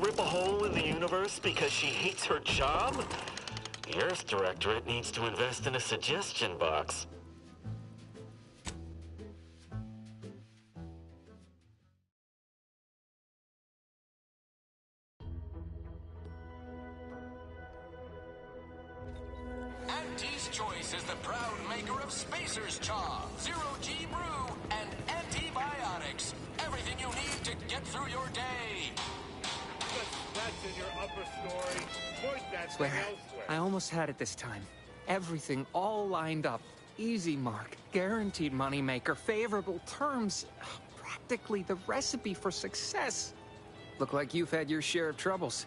rip a hole in the universe because she hates her job? The Earth Directorate needs to invest in a suggestion box. Auntie's Choice is the proud maker of Spacer's Chaw, Zero-G Brew, and antibiotics. Everything you need to get through your day. That's in your upper story. Point that thing elsewhere. I almost had it this time. Everything all lined up. Easy mark, guaranteed moneymaker, favorable terms. Practically the recipe for success. Look like you've had your share of troubles.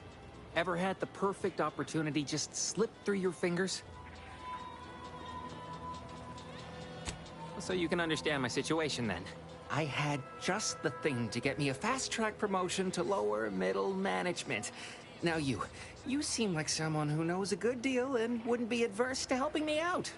Ever had the perfect opportunity just slip through your fingers? So you can understand my situation then. I had just the thing to get me a fast-track promotion to lower middle management. Now you seem like someone who knows a good deal and wouldn't be adverse to helping me out.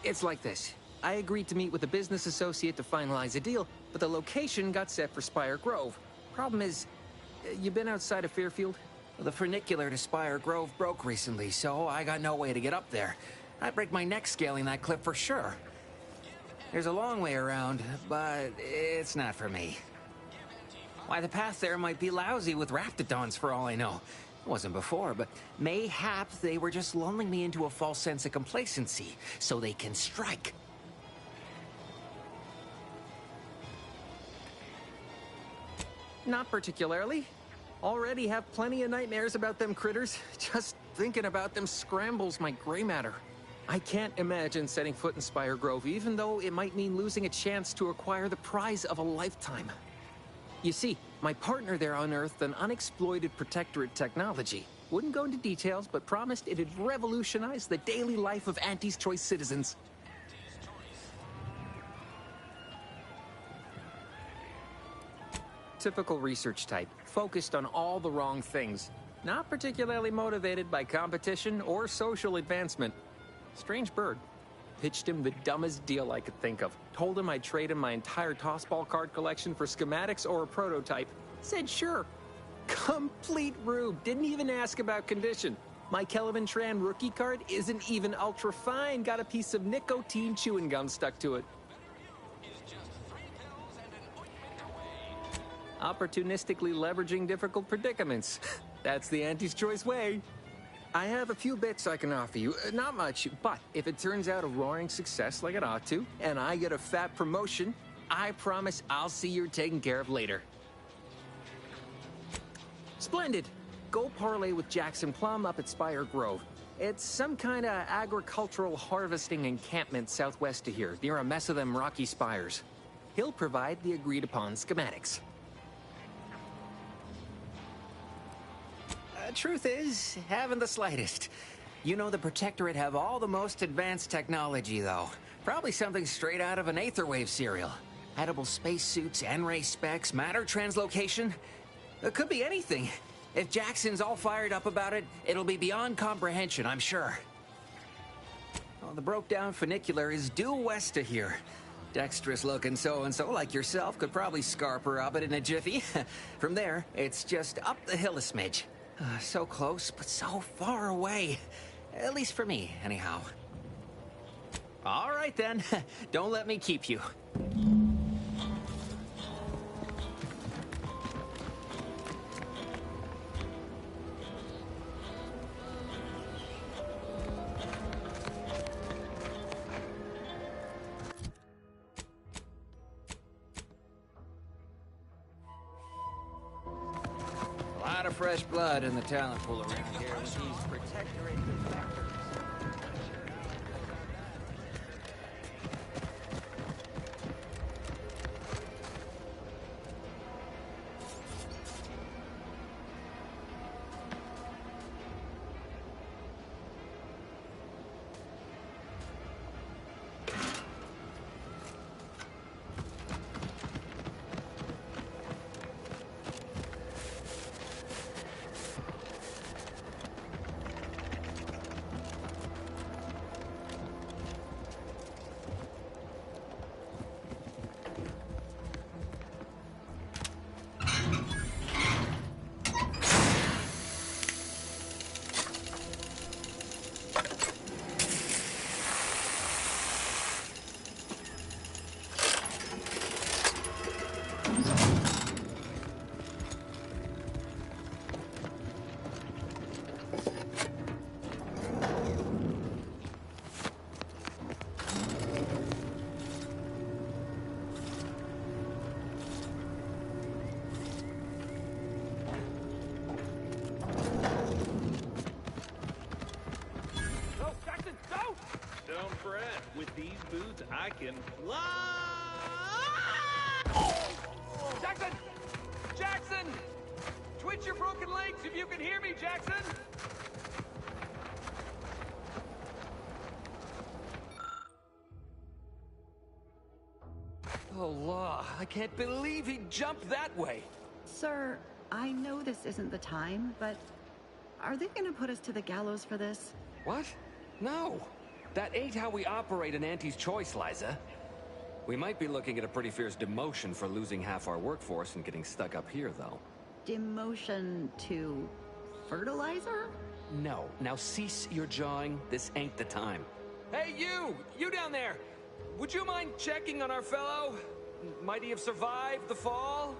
It's like this. I agreed to meet with a business associate to finalize a deal, but the location got set for Spire Grove. Problem is, you been outside of Fairfield? The funicular to Spire Grove broke recently, so I got no way to get up there. I'd break my neck scaling that cliff for sure. There's a long way around, but it's not for me. Why, the path there might be lousy with raptidons for all I know. It wasn't before, but mayhap they were just lulling me into a false sense of complacency so they can strike. Not particularly. Already have plenty of nightmares about them critters. Just thinking about them scrambles my gray matter. I can't imagine setting foot in Spire Grove, even though it might mean losing a chance to acquire the prize of a lifetime. You see, my partner there unearthed an unexploited protectorate technology. Wouldn't go into details, but promised it'd revolutionize the daily life of Auntie's Choice citizens. Typical research type, focused on all the wrong things. Not particularly motivated by competition or social advancement. Strange bird. Pitched him the dumbest deal I could think of. Told him I'd trade him my entire tossball card collection for schematics or a prototype. Said sure. Complete rube. Didn't even ask about condition. My Kelvin Tran rookie card isn't even ultra fine. Got a piece of nicotine chewing gum stuck to it. Opportunistically leveraging difficult predicaments. That's the Auntie's Choice way. I have a few bits I can offer you. Not much, but if it turns out a roaring success like it ought to, and I get a fat promotion, I promise I'll see you're taken care of later. Splendid. Go parlay with Jackson Plum up at Spire Grove. It's some kind of agricultural harvesting encampment southwest of here, near a mess of them rocky spires. He'll provide the agreed-upon schematics. Truth is, haven't the slightest. You know the Protectorate have all the most advanced technology, though. Probably something straight out of an Aetherwave serial. Edible spacesuits, N-ray specs, matter translocation. It could be anything. If Jackson's all fired up about it, it'll be beyond comprehension, I'm sure. Well, the broke-down funicular is due west of here. Dexterous-looking so-and-so like yourself could probably scarp her up it in a jiffy. From there, it's just up the hill a smidge. So close, but so far away. At least for me, anyhow. All right, then. Don't let me keep you. A lot of fresh blood in the talent pool around here with these Protectorate defectors. Don't fret. With these boots, I can fly! Jackson! Jackson! Twitch your broken legs if you can hear me, Jackson! Oh, law. I can't believe he jumped that way. Sir, I know this isn't the time, but are they gonna put us to the gallows for this? What? No. That ain't how we operate in Auntie's Choice, Liza. We might be looking at a pretty fierce demotion for losing half our workforce and getting stuck up here, though. Demotion to fertilizer? No. Now cease your jawing. This ain't the time. Hey, you! You down there! Would you mind checking on our fellow? Might he have survived the fall?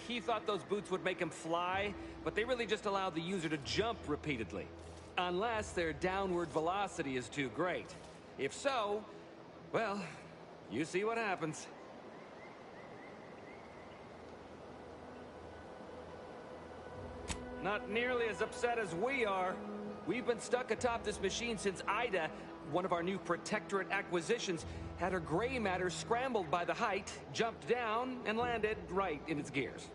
He thought those boots would make him fly, but they really just allow the user to jump repeatedly. Unless their downward velocity is too great. If so, well, you see what happens. Not nearly as upset as we are. We've been stuck atop this machine since Ida, one of our new Protectorate acquisitions, had her gray matter scrambled by the height, jumped down, and landed right in its gears.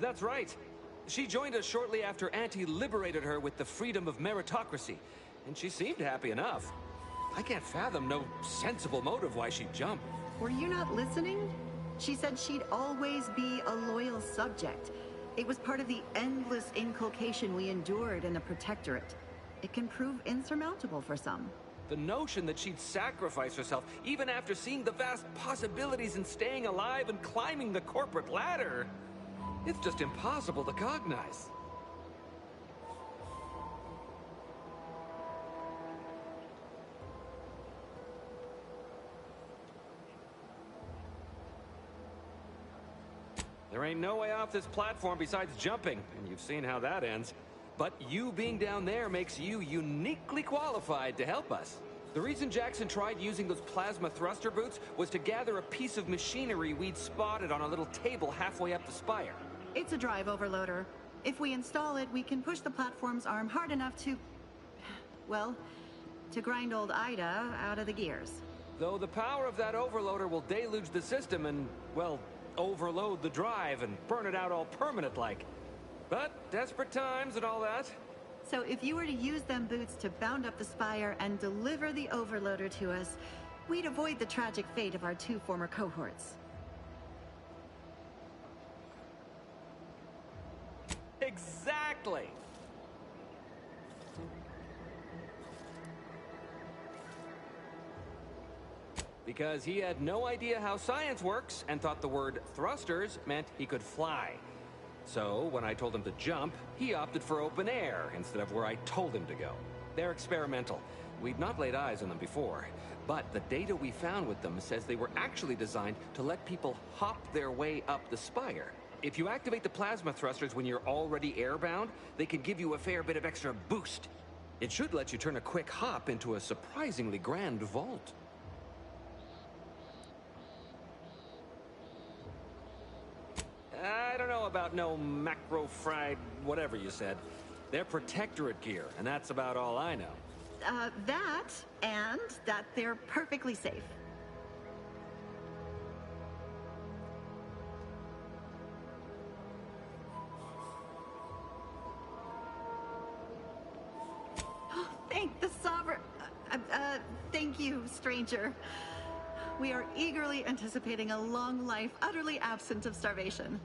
That's right. She joined us shortly after Auntie liberated her with the freedom of meritocracy, and she seemed happy enough. I can't fathom no sensible motive why she'd jump. Were you not listening? She said she'd always be a loyal subject. It was part of the endless inculcation we endured in the Protectorate. It can prove insurmountable for some. The notion that she'd sacrifice herself, even after seeing the vast possibilities in staying alive and climbing the corporate ladder, it's just impossible to cognize. There ain't no way off this platform besides jumping, and you've seen how that ends. But you being down there makes you uniquely qualified to help us. The reason Jackson tried using those plasma thruster boots was to gather a piece of machinery we'd spotted on a little table halfway up the spire. It's a drive overloader. If we install it, we can push the platform's arm hard enough to... well, to grind old Ida out of the gears. Though the power of that overloader will deluge the system and, well, overload the drive and burn it out all permanent-like. But desperate times and all that. So if you were to use them boots to bound up the spire and deliver the overloader to us, we'd avoid the tragic fate of our two former cohorts. Exactly! Because he had no idea how science works and thought the word thrusters meant he could fly. So, when I told him to jump, he opted for open air instead of where I told him to go. They're experimental. We'd not laid eyes on them before, but the data we found with them says they were actually designed to let people hop their way up the spire. If you activate the plasma thrusters when you're already airbound, they can give you a fair bit of extra boost. It should let you turn a quick hop into a surprisingly grand vault. I don't know about no macro-fried whatever you said. They're Protectorate gear, and that's about all I know. That, and that they're perfectly safe. Thank the Sovereign... thank you, stranger. We are eagerly anticipating a long life utterly absent of starvation.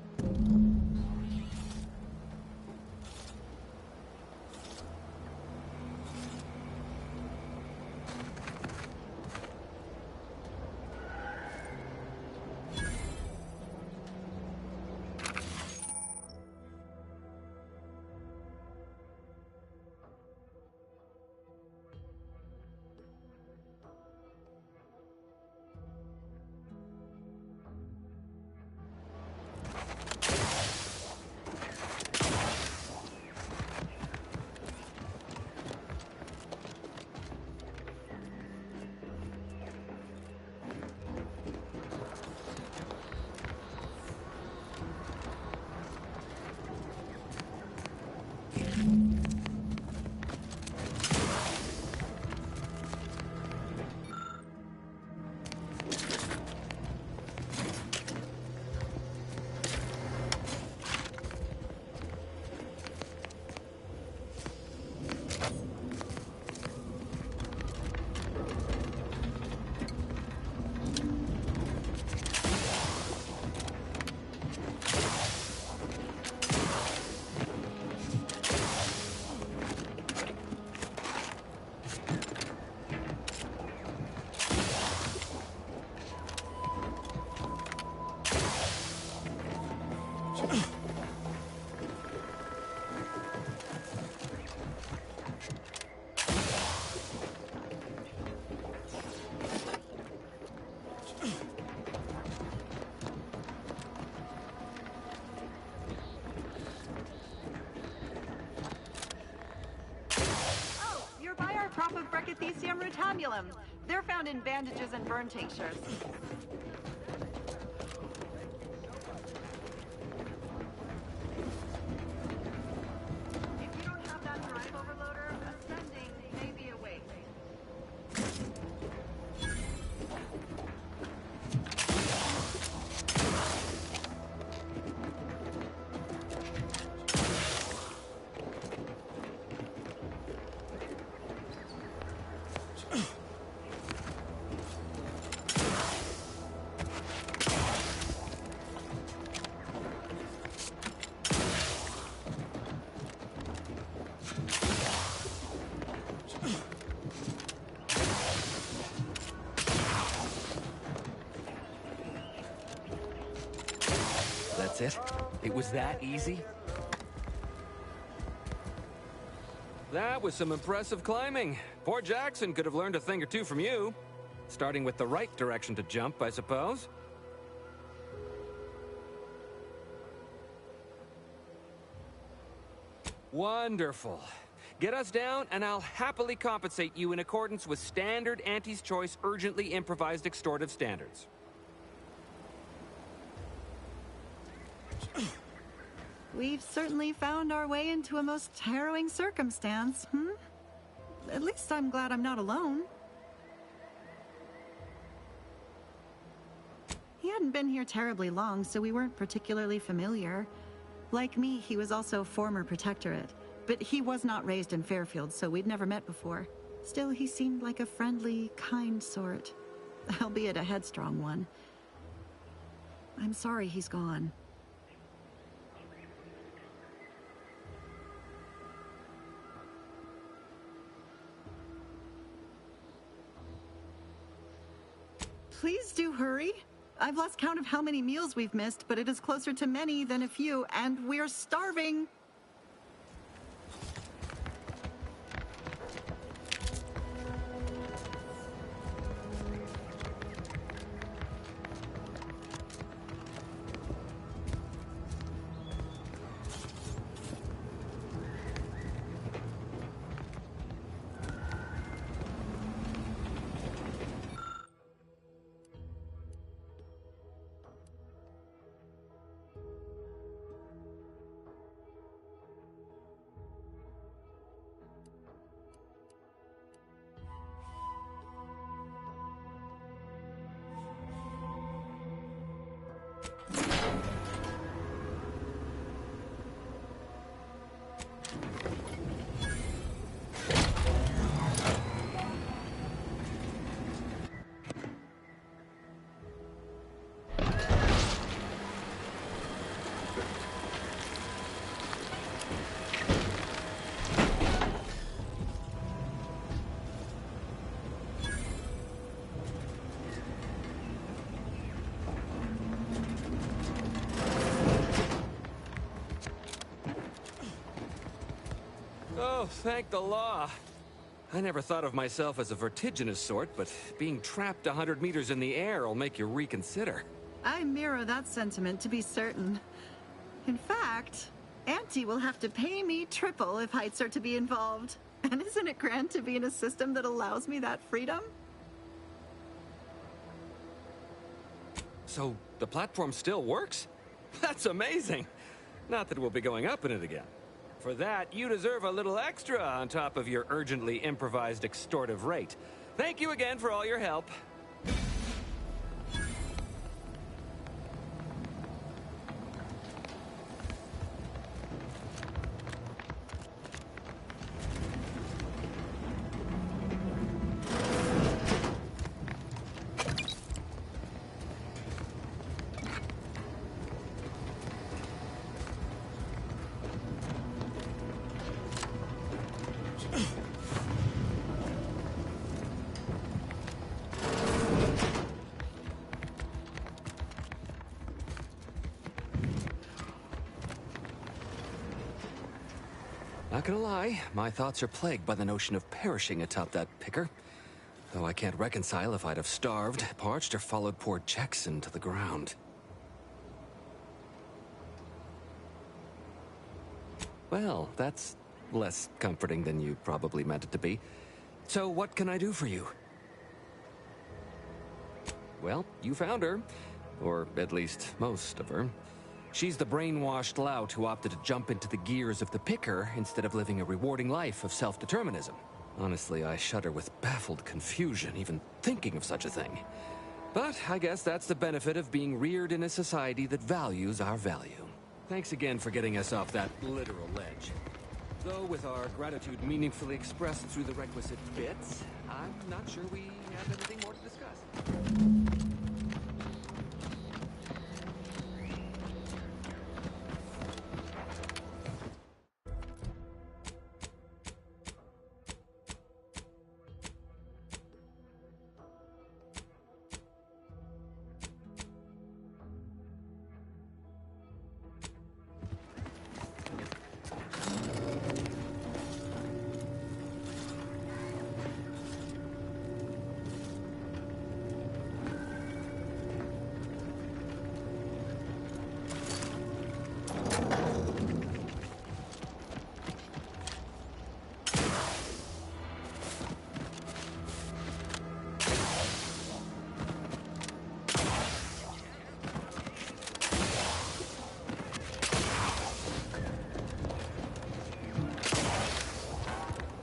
drop of Brachythecium rutamulum. They're found in bandages and burn tinctures. If you don't have that drive overloader, ascending may be a waste. That's it? It was that easy? That was some impressive climbing. Poor Jackson could have learned a thing or two from you. Starting with the right direction to jump, I suppose. Wonderful. Get us down, and I'll happily compensate you in accordance with standard Auntie's Choice urgently improvised extortive standards. We've certainly found our way into a most harrowing circumstance, At least I'm glad I'm not alone. He hadn't been here terribly long, so we weren't particularly familiar. Like me, he was also former Protectorate, but he was not raised in Fairfield, so we'd never met before. Still, he seemed like a friendly, kind sort, albeit a headstrong one. I'm sorry he's gone. Please do hurry. I've lost count of how many meals we've missed, but it is closer to many than a few, and we're starving. Oh, thank the law. I never thought of myself as a vertiginous sort, but being trapped 100 meters in the air will make you reconsider. I mirror that sentiment, to be certain. In fact, Auntie will have to pay me triple if heights are to be involved. And isn't it grand to be in a system that allows me that freedom? So, the platform still works? That's amazing! Not that we'll be going up in it again. For that, you deserve a little extra on top of your urgently improvised extortive rate. Thank you again for all your help. Not gonna lie, my thoughts are plagued by the notion of perishing atop that picker. Though I can't reconcile if I'd have starved, parched, or followed poor Jackson to the ground. Well, that's less comforting than you probably meant it to be. So what can I do for you? Well, you found her. Or at least most of her. She's the brainwashed lout who opted to jump into the gears of the picker instead of living a rewarding life of self-determinism. Honestly, I shudder with baffled confusion even thinking of such a thing. But I guess that's the benefit of being reared in a society that values our value. Thanks again for getting us off that literal ledge. Though with our gratitude meaningfully expressed through the requisite bits, I'm not sure we have anything more to discuss.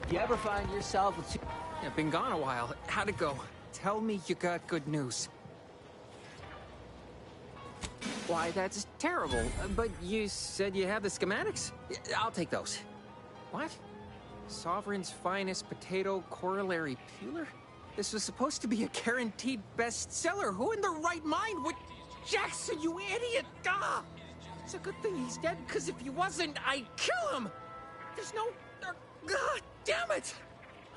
You ever find yourself with... I've been gone a while. How'd it go? Tell me you got good news. Why, that's terrible. But you said you have the schematics? I'll take those. What? Sovereign's finest potato corollary peeler? This was supposed to be a guaranteed bestseller. Who in their right mind would... Jackson, you idiot! Ah! It's a good thing he's dead, because if he wasn't, I'd kill him! There's no... God damn it!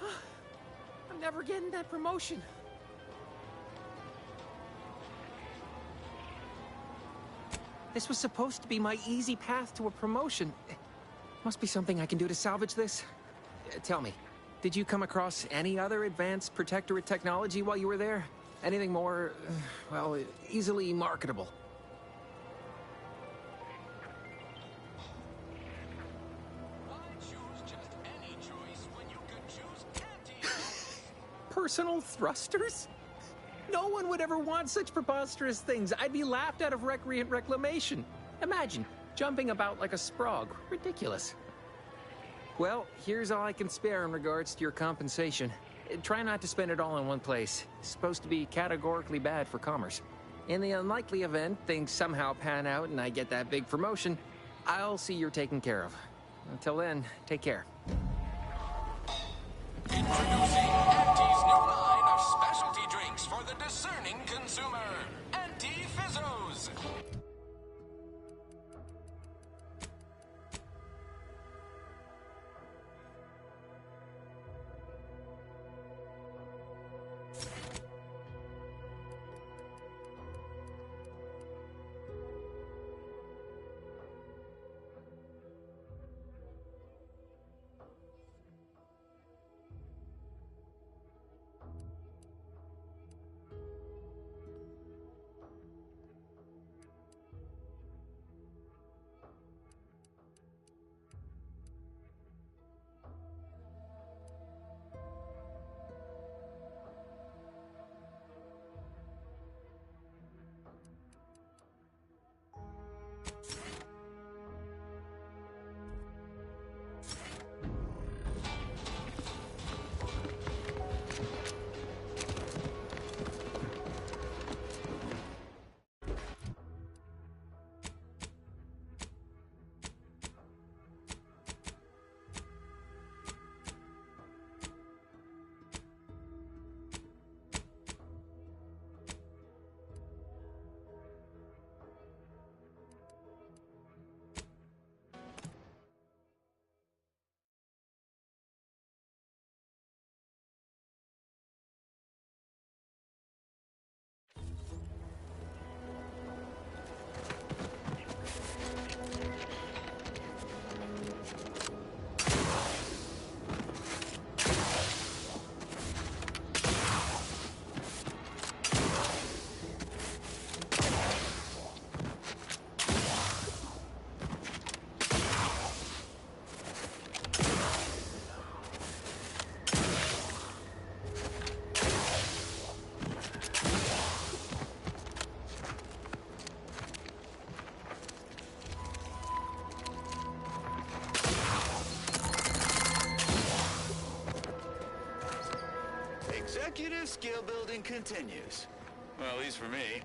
I'm never getting that promotion. This was supposed to be my easy path to a promotion. Must be something I can do to salvage this. Tell me, did you come across any other advanced protectorate technology while you were there? Anything more, well, easily marketable? Personal thrusters? No one would ever want such preposterous things. I'd be laughed out of recreant reclamation. Imagine, jumping about like a sprog. Ridiculous. Well, here's all I can spare in regards to your compensation. Try not to spend it all in one place. It's supposed to be categorically bad for commerce. In the unlikely event things somehow pan out and I get that big promotion, I'll see you're taken care of. Until then, take care. Introducing Auntie's new line of specialty drinks for the discerning consumer. Auntie Fizzos. executive skill building continues. Well, at least for me.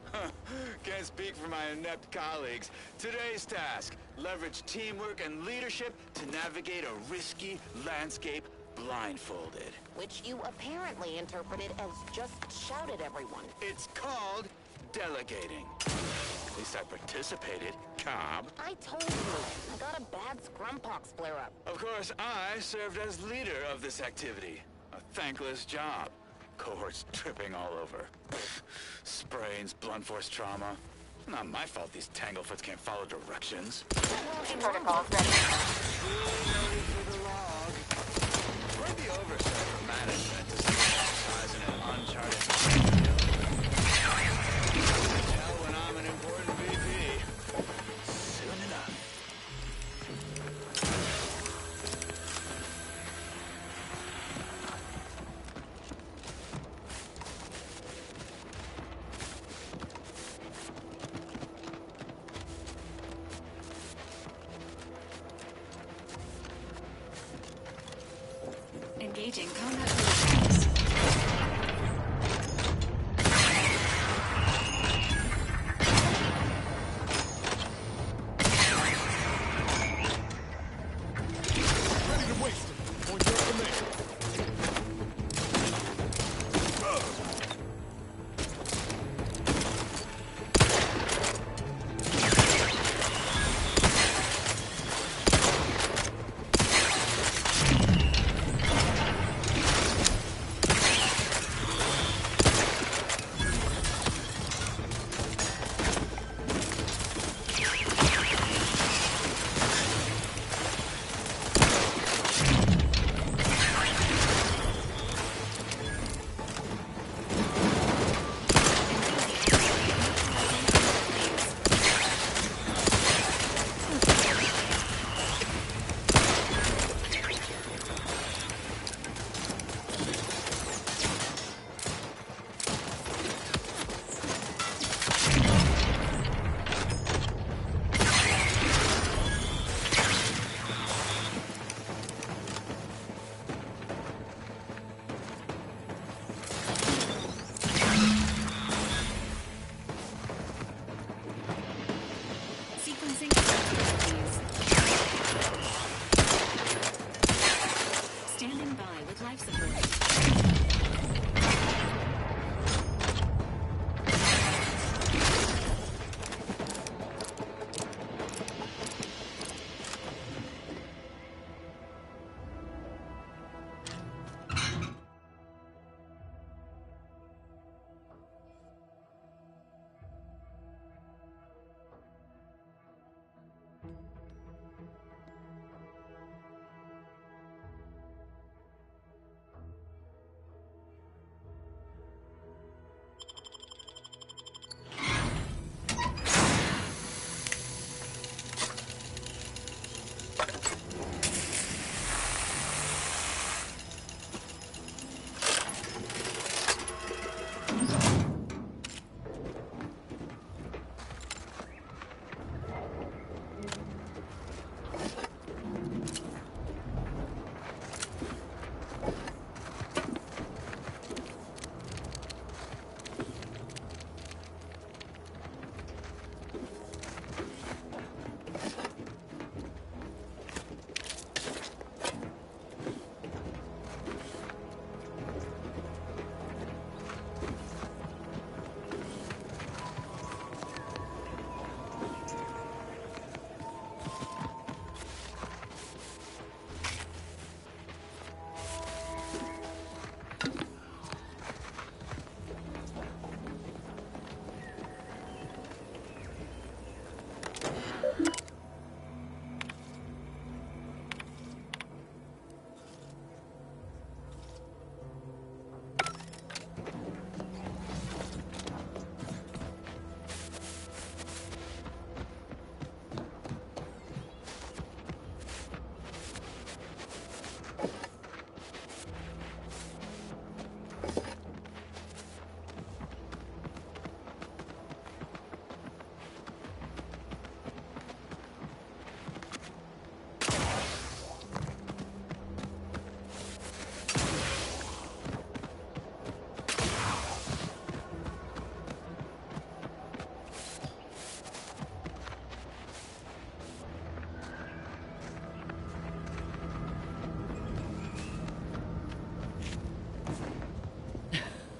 Can't speak for my inept colleagues. Today's task, leverage teamwork and leadership to navigate a risky landscape blindfolded. Which you apparently interpreted as just shout at everyone. It's called delegating. At least I participated, Cobb. I told you, I got a bad scrumpox flare-up. Of course, I served as leader of this activity. A thankless job. Cohorts tripping all over. Sprains, blunt force trauma. Not my fault these Tanglefoots can't follow directions. Protocols ready. For the log. Where'd the oversight for management to specialize in an uncharted field? Tell when I'm an important VP. Soon enough. Engaging combat protocols. Ready to waste it. On your command.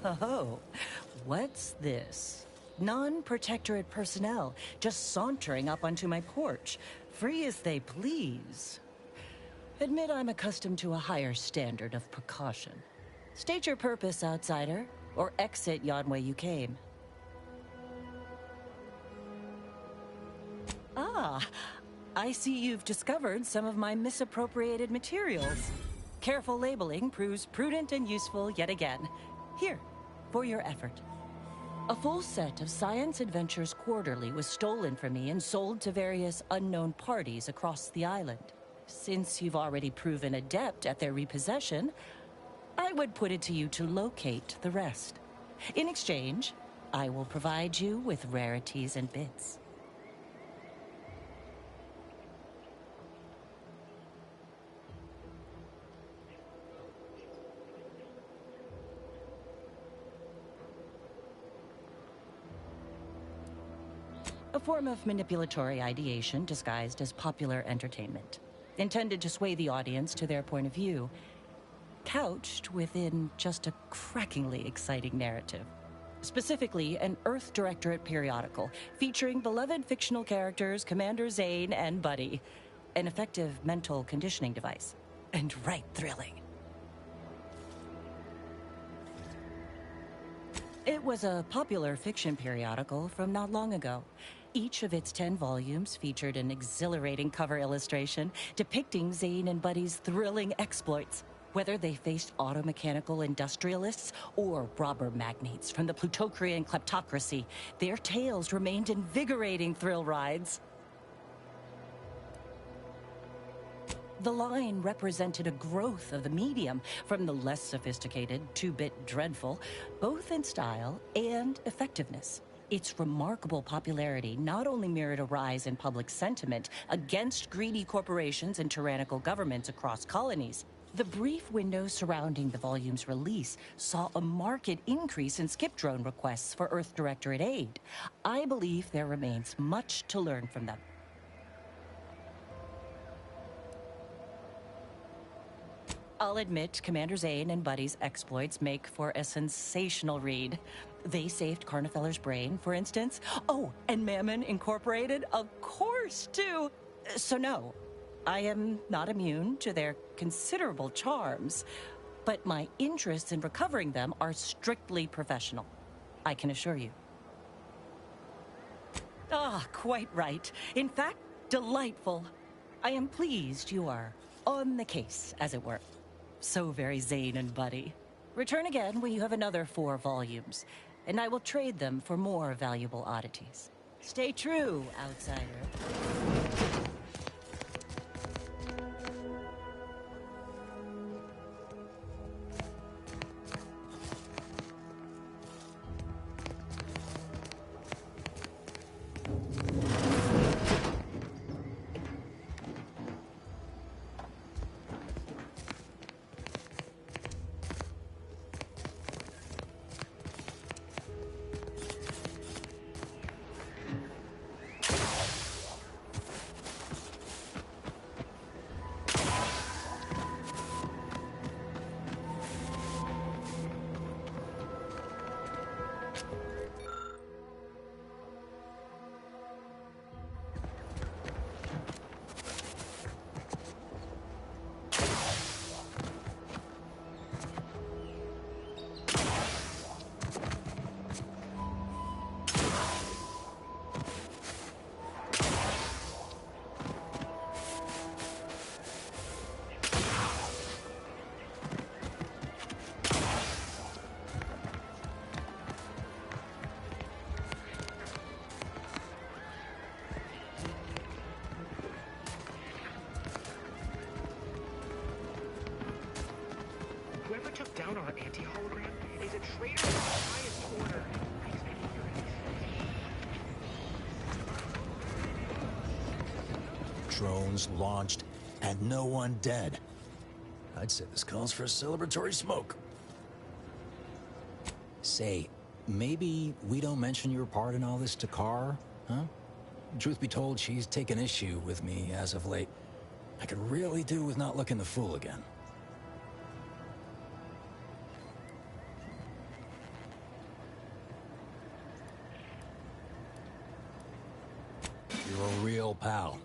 Oh, what's this? Non-protectorate personnel just sauntering up onto my porch, free as they please. Admit I'm accustomed to a higher standard of precaution. State your purpose, outsider, or exit yon way you came. Ah, I see you've discovered some of my misappropriated materials. Careful labeling proves prudent and useful yet again. Here, for your effort. A full set of Science Adventures Quarterly was stolen from me and sold to various unknown parties across the island. Since you've already proven adept at their repossession, I would put it to you to locate the rest. In exchange, I will provide you with rarities and bits. A form of manipulatory ideation disguised as popular entertainment, intended to sway the audience to their point of view, couched within just a crackingly exciting narrative. Specifically, an Earth Directorate periodical featuring beloved fictional characters Commander Zane and Buddy. An effective mental conditioning device. And right thrilling. It was a popular fiction periodical from not long ago. Each of its 10 volumes featured an exhilarating cover illustration depicting Zane and Buddy's thrilling exploits. Whether they faced automechanical industrialists or robber magnates from the Plutocrian kleptocracy, their tales remained invigorating thrill rides. The line represented a growth of the medium from the less sophisticated 2-bit dreadful, both in style and effectiveness. Its remarkable popularity not only mirrored a rise in public sentiment against greedy corporations and tyrannical governments across colonies. The brief window surrounding the volume's release saw a marked increase in skip drone requests for Earth Directorate aid. I believe there remains much to learn from them. I'll admit Commander Zane and Buddy's exploits make for a sensational read. They saved Carnifeller's brain, for instance. Oh, and Mammon Incorporated, of course, too. So no, I am not immune to their considerable charms, but my interests in recovering them are strictly professional, I can assure you. Ah, quite right. In fact, delightful. I am pleased you are on the case, as it were. So very Zane and Buddy. Return again when you have another 4 volumes, and I will trade them for more valuable oddities. Stay true, outsider. Whoever took down our anti-hologram is a traitor of the highest order. Drones launched and no one dead. I'd say this calls for a celebratory smoke. Say, maybe we don't mention your part in all this to Carr, huh? Truth be told, she's taken issue with me as of late. I could really do with not looking the fool again. You're a real pal.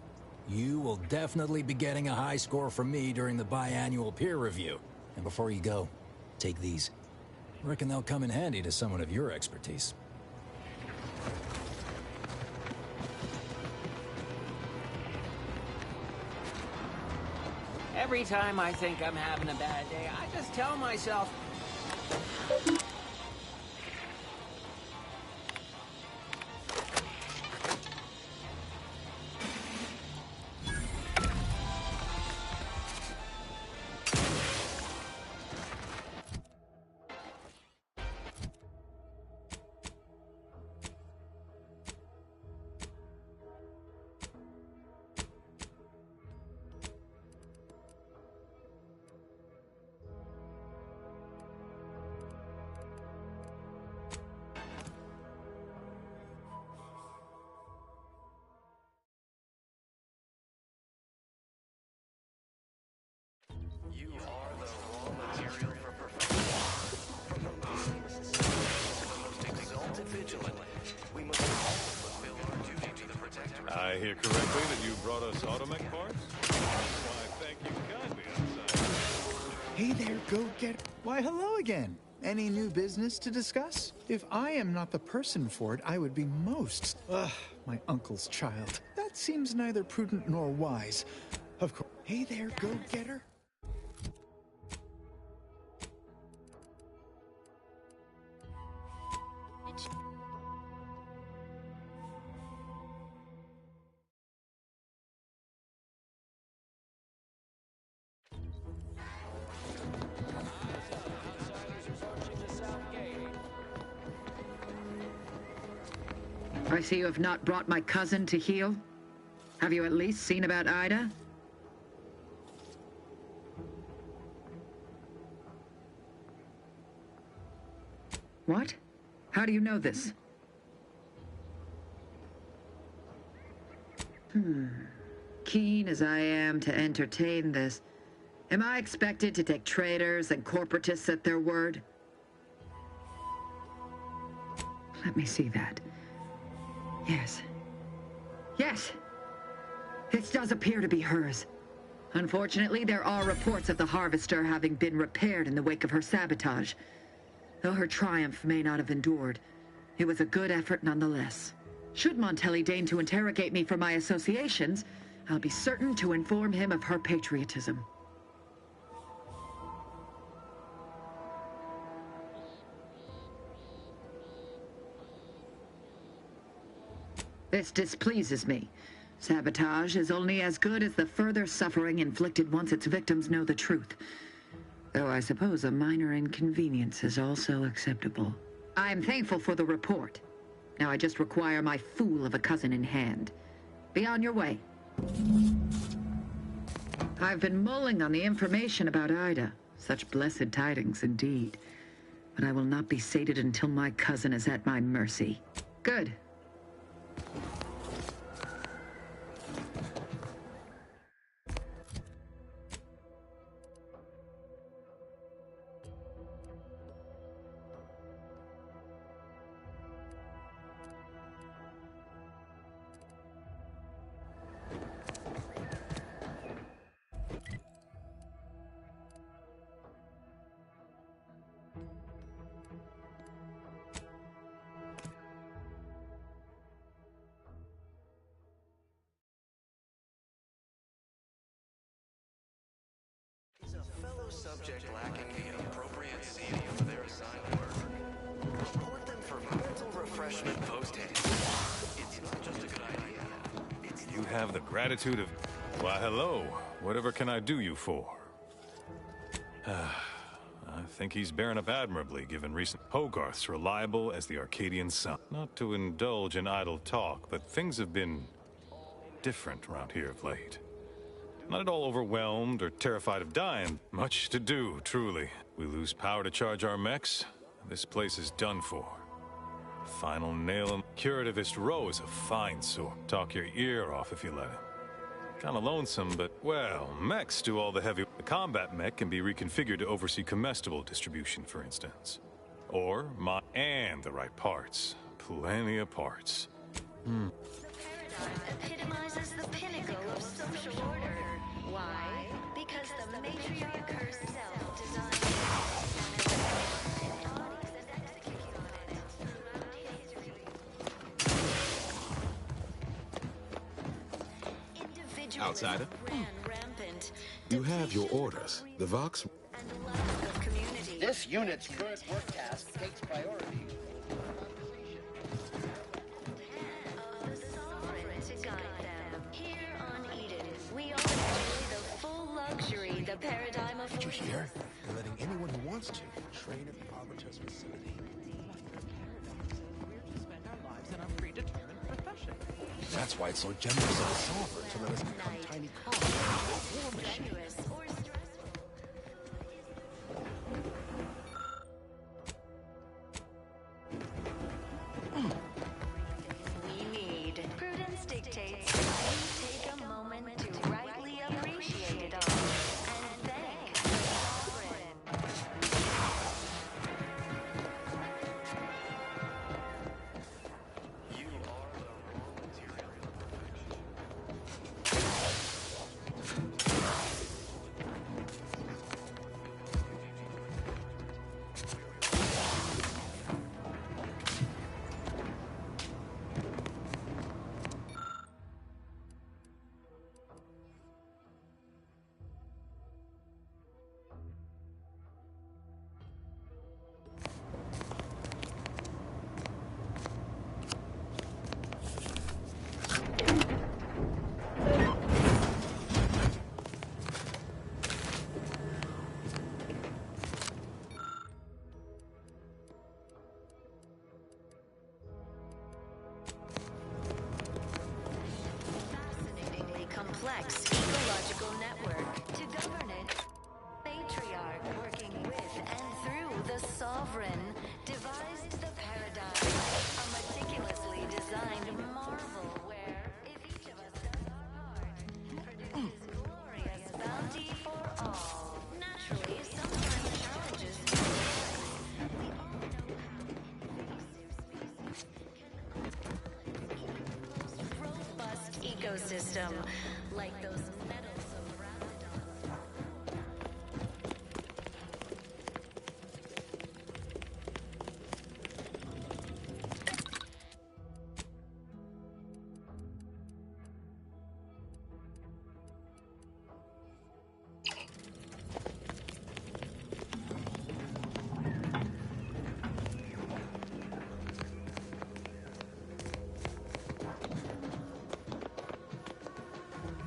You will definitely be getting a high score from me during the biannual peer review. And before you go, take these. Reckon they'll come in handy to someone of your expertise. Every time I think I'm having a bad day, I just tell myself... You are the raw material for perfection. From the most exalted vigilant, we must all fulfill our duty to the Protectorate. I hear correctly that you brought us automech parts? Why, thank you kindly, outside. Hey there, go-getter. Why, hello again. Any new business to discuss? If I am not the person for it, I would be most... Ugh, my uncle's child. That seems neither prudent nor wise. Of course. Hey there, go-getter. I see you have not brought my cousin to heal. Have you at least seen about Ida? What? How do you know this? Keen as I am to entertain this, am I expected to take traitors and corporatists at their word? Let me see that. Yes. Yes! This does appear to be hers. Unfortunately, there are reports of the Harvester having been repaired in the wake of her sabotage. Though her triumph may not have endured, it was a good effort nonetheless. Should Montelli deign to interrogate me for my associations, I'll be certain to inform him of her patriotism. This displeases me. Sabotage is only as good as the further suffering inflicted once its victims know the truth. Though I suppose a minor inconvenience is also acceptable. I am thankful for the report. Now I just require my fool of a cousin in hand. Be on your way. I've been mulling on the information about Ida. Such blessed tidings indeed. But I will not be sated until my cousin is at my mercy. Good. Subject lacking the appropriate seal for their assigned work. Report them for mental refreshment post-haste. It's not just a good idea. You have the gratitude of... Why, hello. Whatever can I do you for? I think he's bearing up admirably, given recent... Hogarth's reliable as the Arcadian sun. Not to indulge in idle talk, but things have been... different around here of late. Not at all overwhelmed or terrified of dying. Much to do, truly. We lose power to charge our mechs. This place is done for. Final nail in Curativist Row is a fine sword. Talk your ear off if you let him. Kinda lonesome, but, well, mechs do all the heavy... The combat mech can be reconfigured to oversee comestible distribution, for instance. Or, and the right parts. Plenty of parts. paradigm epitomizes the pinnacle of social order. Why? Because the matriarch herself designed it and embodies and executes on it throughout history. Individualism Outsider, ran rampant. you have your orders. The Vox... This unit's current work task takes priority. To guide them. Here on Eden, we all enjoy the full luxury the paradigm affords. Did you hear? They're letting anyone who wants to train at the Arbiter's facility. That's why it's so generous of the Sovereign to let us become tiny cogs in a war machine. We need. Prudence dictates we take a moment to rightly appreciate it all and thank the Sovereign. You are the raw material. Fascinatingly complex ecological network. To govern it, matriarch working with and through the Sovereign devised the paradigm, a meticulously designed marvel where, if each of us does our part, produces glorious bounty for all. Naturally, sometimes challenges to life. We all know how robust ecosystem, like those metals of Rapidon.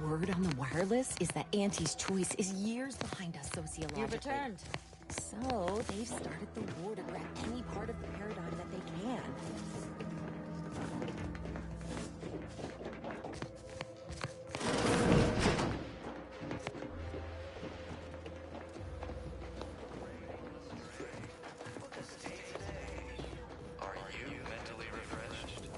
Word on the wireless is that Auntie's choice is years behind us sociologically. You've returned. So they've started the war to grab any part of the paradigm that they can. Are you mentally refreshed?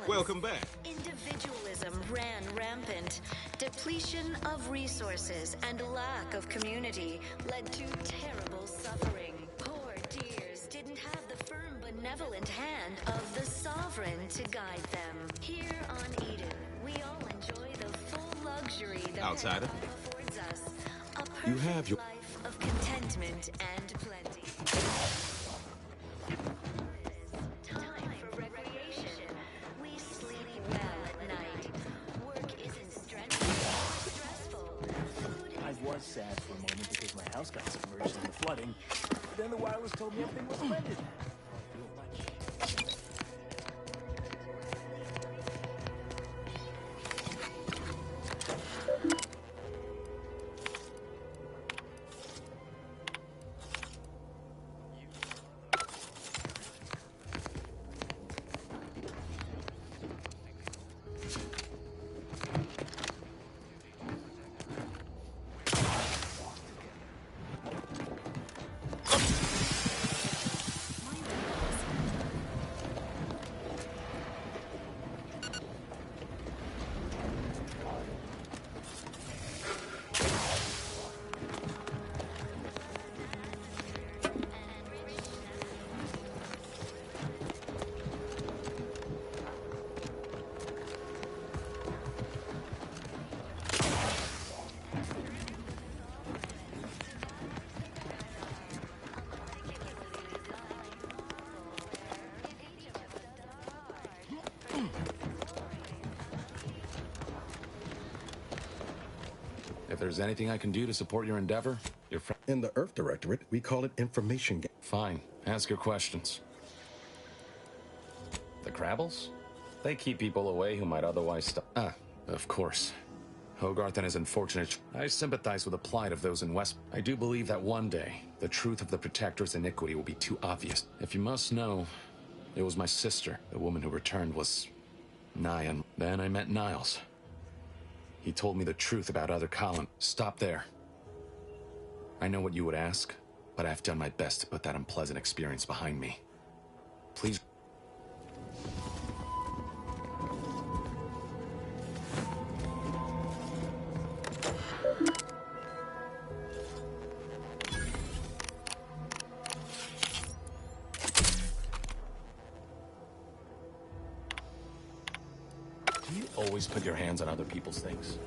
Welcome back. Individualism ran rampant. Depletion of resources and lack of community led to terrible suffering. Poor dears didn't have the firm, benevolent hand of the Sovereign to guide them. Here on Eden, we all enjoy the full luxury the Outsider, paradigm affords us. A you perfect have your... life of contentment and plenty. Time for recreation. We sleep well at night. Work isn't stressful. house got submerged in the flooding. Then the wireless told me everything was mended. If there's anything I can do to support your endeavor, your friend... In the Earth Directorate, we call it information gathering. Fine. Ask your questions. The Crabbles? They keep people away who might otherwise stop. Ah, of course. Hogarth and his unfortunate... I sympathize with the plight of those in West... I do believe that one day, the truth of the Protector's iniquity will be too obvious. If you must know, it was my sister. The woman who returned was... Nyan. Then I met Niles. He told me the truth about other colonies. Stop there. I know what you would ask, but I've done my best to put that unpleasant experience behind me. Please... Do you always put your hands on other people's things?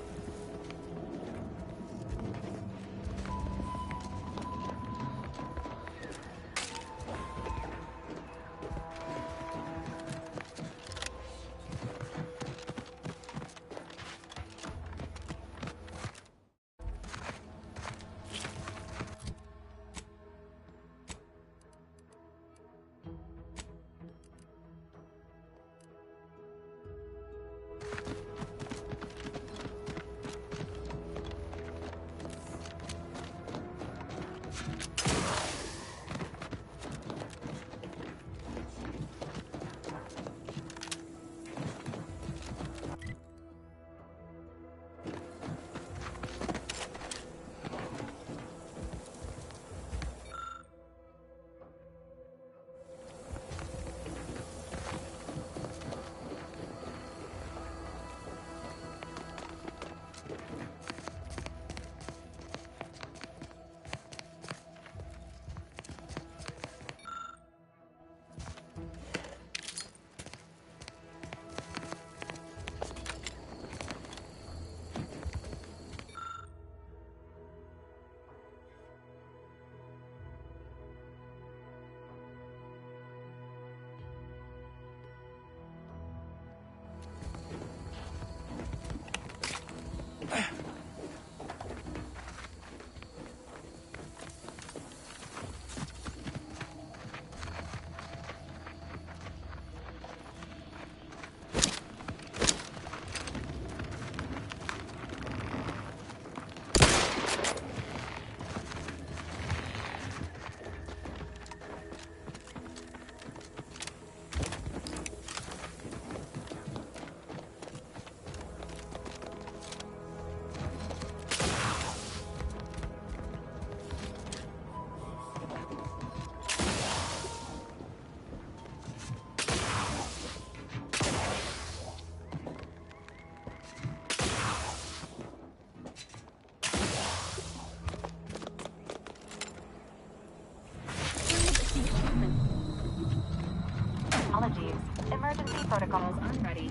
Emergency protocols unready.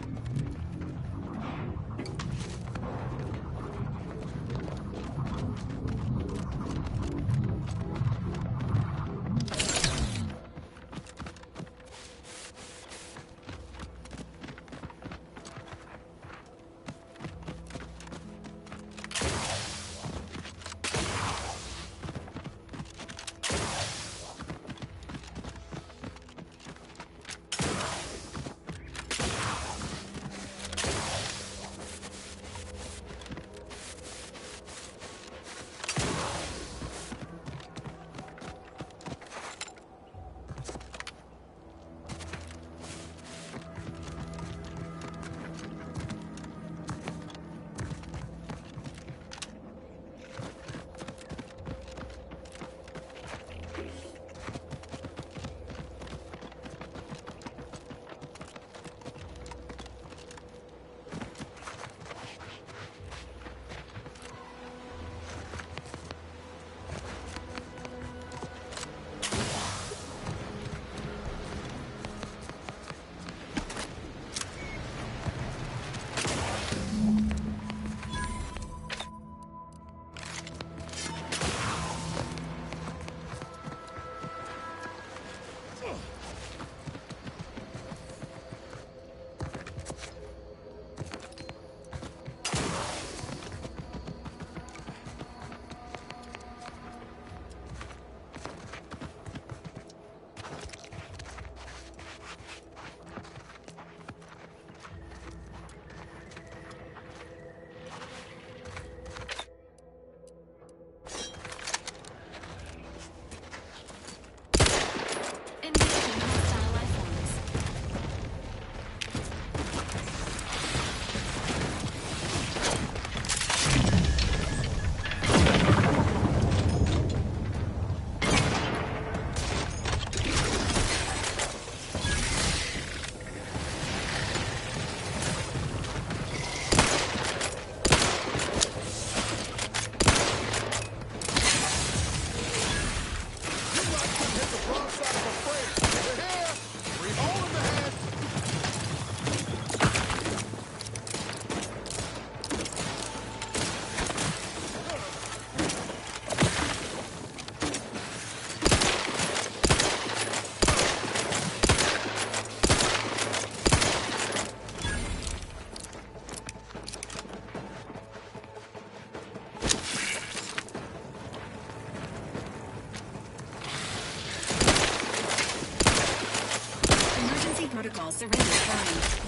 protocol surrender signed.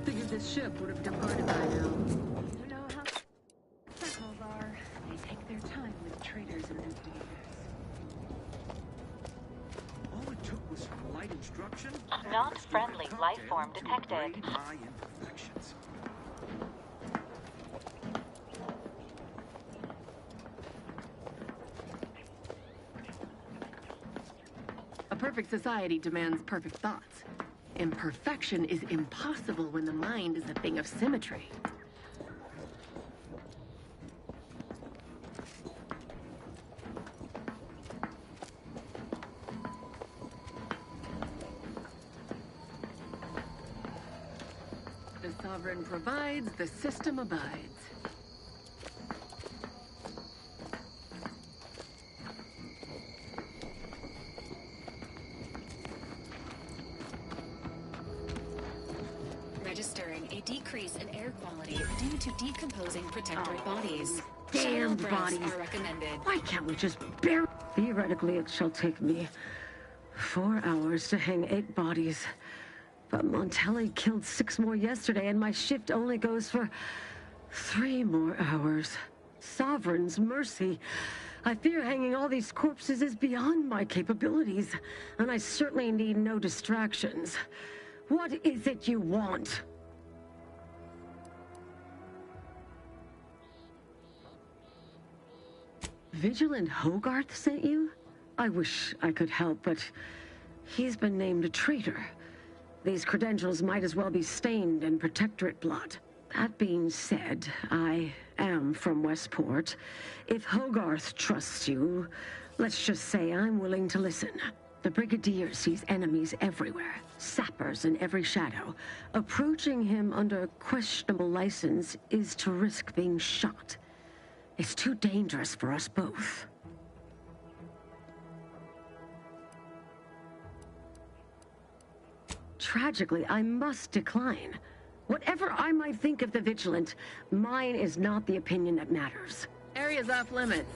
Figured this ship would have departed by now. You know how sentinels are. They take their time with traitors and instigators. All it took was some light instruction. Not friendly life form detected. My imperfections. A perfect society demands perfect thoughts. Imperfection is impossible when the mind is a thing of symmetry. The sovereign provides, the system abides. Registering a decrease in air quality due to decomposing protectorate bodies. Damn Shuttle bodies. breaths are recommended. Why can't we just bear? Theoretically, it shall take me 4 hours to hang 8 bodies. But Montelli killed 6 more yesterday, and my shift only goes for 3 more hours. Sovereign's mercy. I fear hanging all these corpses is beyond my capabilities, and I certainly need no distractions. What is it you want? Vigilant Hogarth sent you? I wish I could help, but he's been named a traitor. These credentials might as well be stained in Protectorate blood. That being said, I am from Westport. If Hogarth trusts you, let's just say I'm willing to listen. The Brigadier sees enemies everywhere, sappers in every shadow. Approaching him under questionable license is to risk being shot. It's too dangerous for us both. Tragically, I must decline. Whatever I might think of the Vigilant, mine is not the opinion that matters. Area's off limits.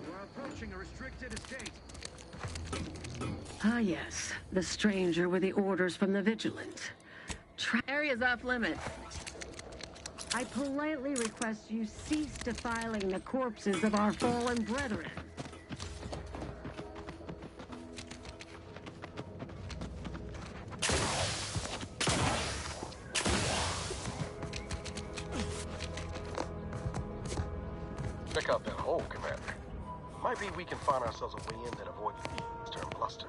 We're approaching a restricted estate. Ah, yes. The stranger with the orders from the Vigilant. Area's off limits. I politely request you cease defiling the corpses of our fallen brethren. Check out that hole, Commander. Might be we can find ourselves a way in that avoids the Eastern bluster.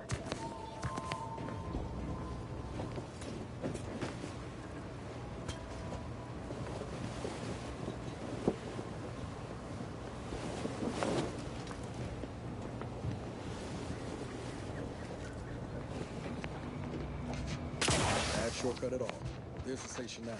Bad shortcut at all. There's the station now.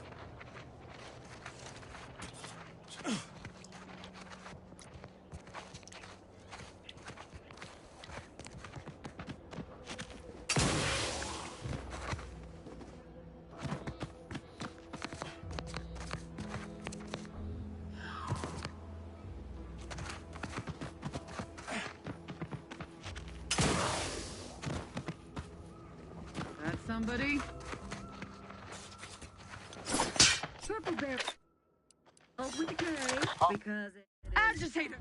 That somebody? Triple dip. Oh, with the K, because it is agitator.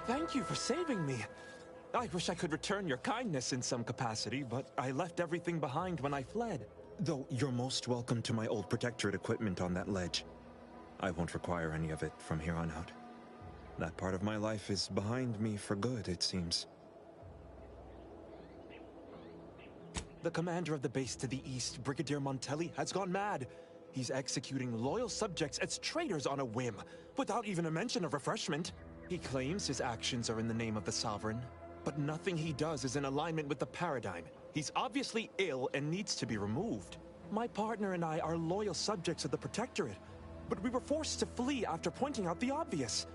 Thank you for saving me. I wish I could return your kindness in some capacity, but I left everything behind when I fled. Though you're most welcome to my old Protectorate equipment on that ledge. I won't require any of it from here on out. That part of my life is behind me for good, it seems. The commander of the base to the east, Brigadier Montelli, has gone mad. He's executing loyal subjects as traitors on a whim, without even a mention of refreshment. He claims his actions are in the name of the Sovereign, but nothing he does is in alignment with the paradigm. He's obviously ill and needs to be removed. My partner and I are loyal subjects of the Protectorate, but we were forced to flee after pointing out the obvious.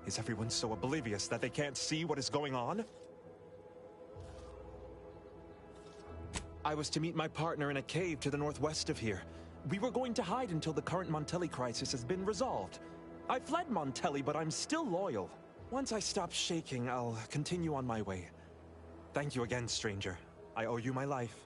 Is everyone so oblivious that they can't see what is going on? I was to meet my partner in a cave to the northwest of here. We were going to hide until the current Montelli crisis has been resolved. I fled Montelli, but I'm still loyal. Once I stop shaking, I'll continue on my way. Thank you again, stranger. I owe you my life.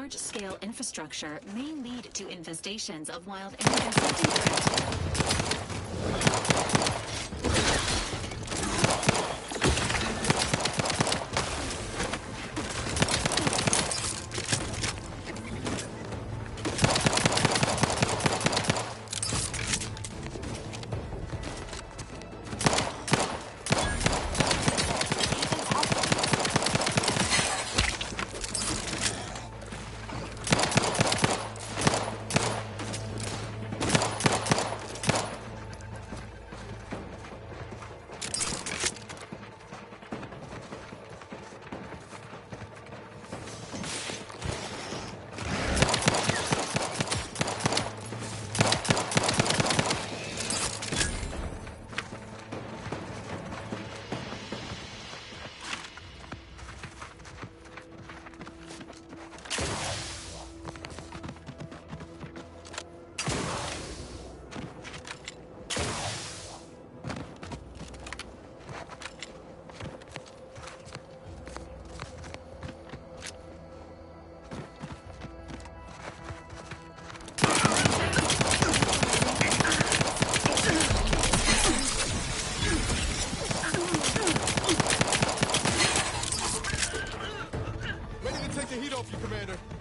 large-scale infrastructure may lead to infestations of wild animals and insects.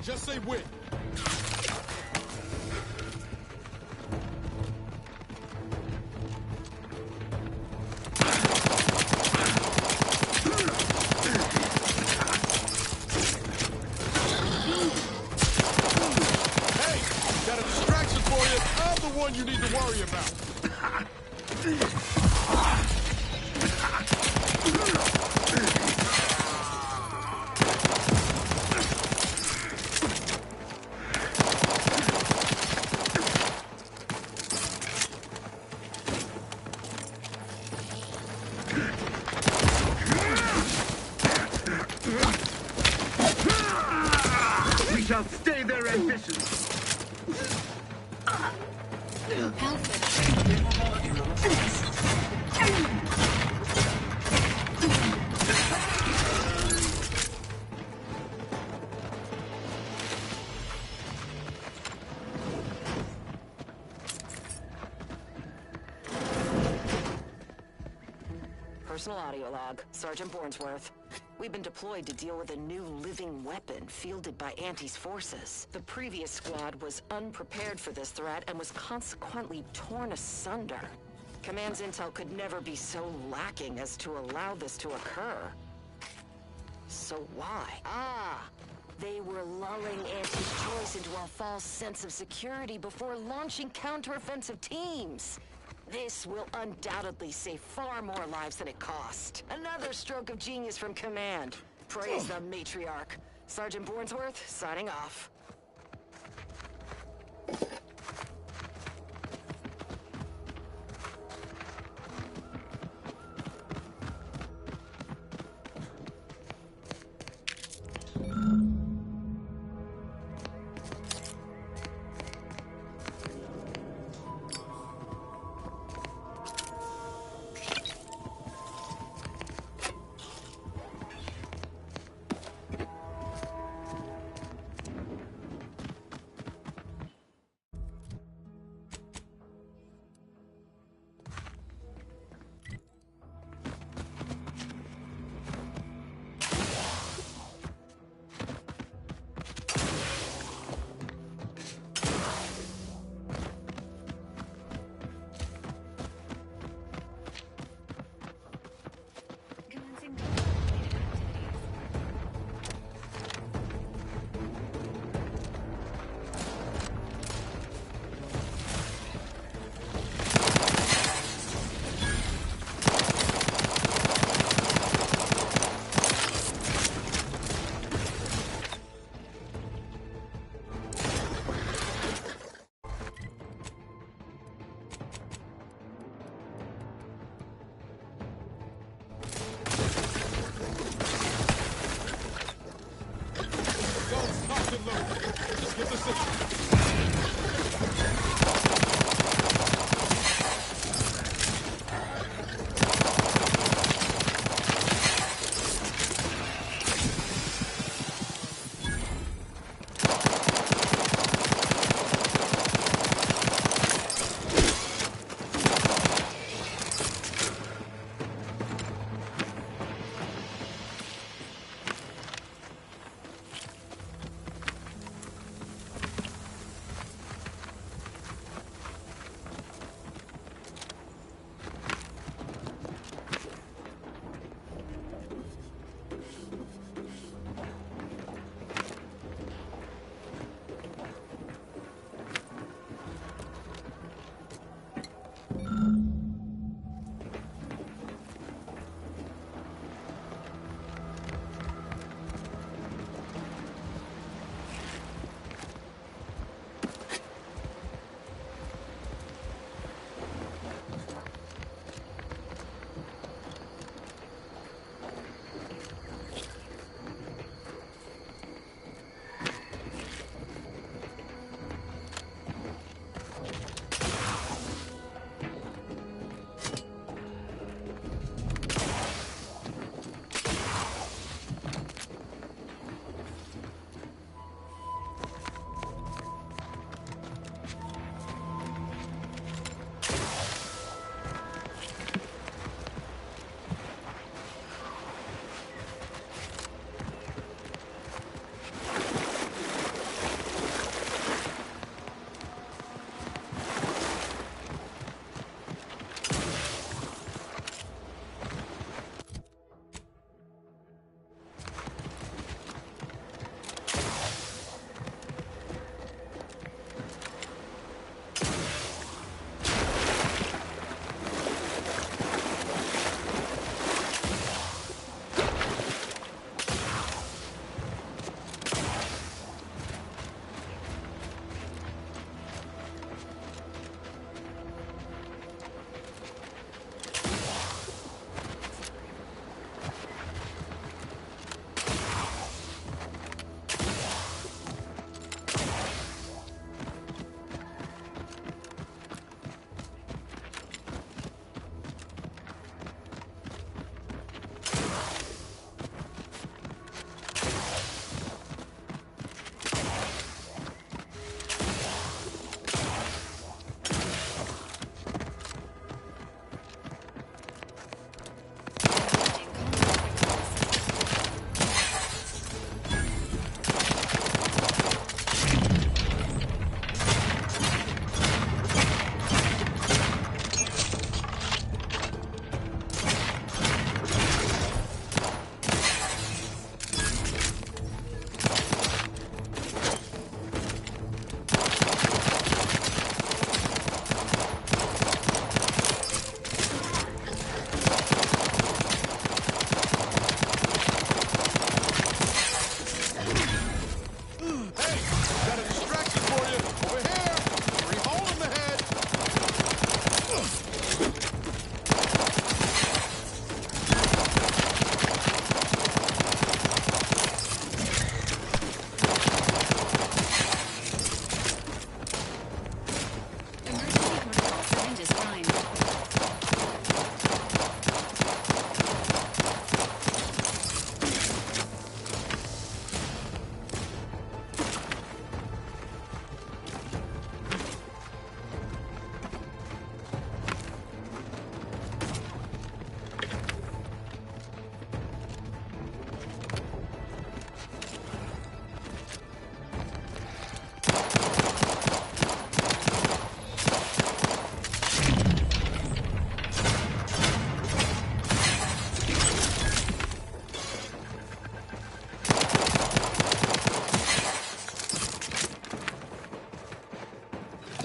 Just say when. Hey, got a distraction for you. I'm the one you need to worry about. Shall stay their ambitions. Personal audio log, Sergeant Bornsworth. We've been deployed to deal with a new living weapon fielded by Auntie's forces. The previous squad was unprepared for this threat and was consequently torn asunder. Command's intel could never be so lacking as to allow this to occur. So why? They were lulling Auntie's choice into a false sense of security before launching counteroffensive teams. This will undoubtedly save far more lives than it cost. Another stroke of genius from Command. Praise the matriarch. Sergeant Bornsworth, signing off.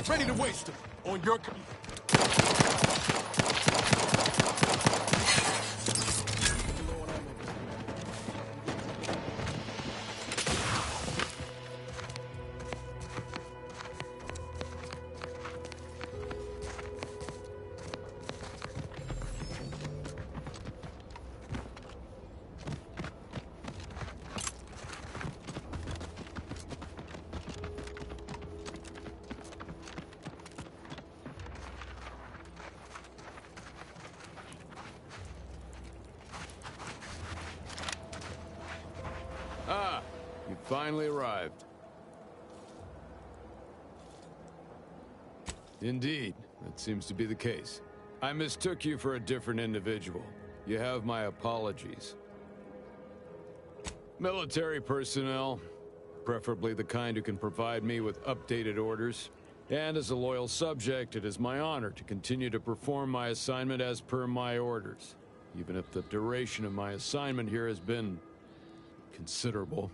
Ready to waste them. On your... Ah, you finally arrived. Indeed, that seems to be the case. I mistook you for a different individual. You have my apologies. Military personnel, preferably the kind who can provide me with updated orders. And as a loyal subject, it is my honor to continue to perform my assignment as per my orders, even if the duration of my assignment here has been considerable.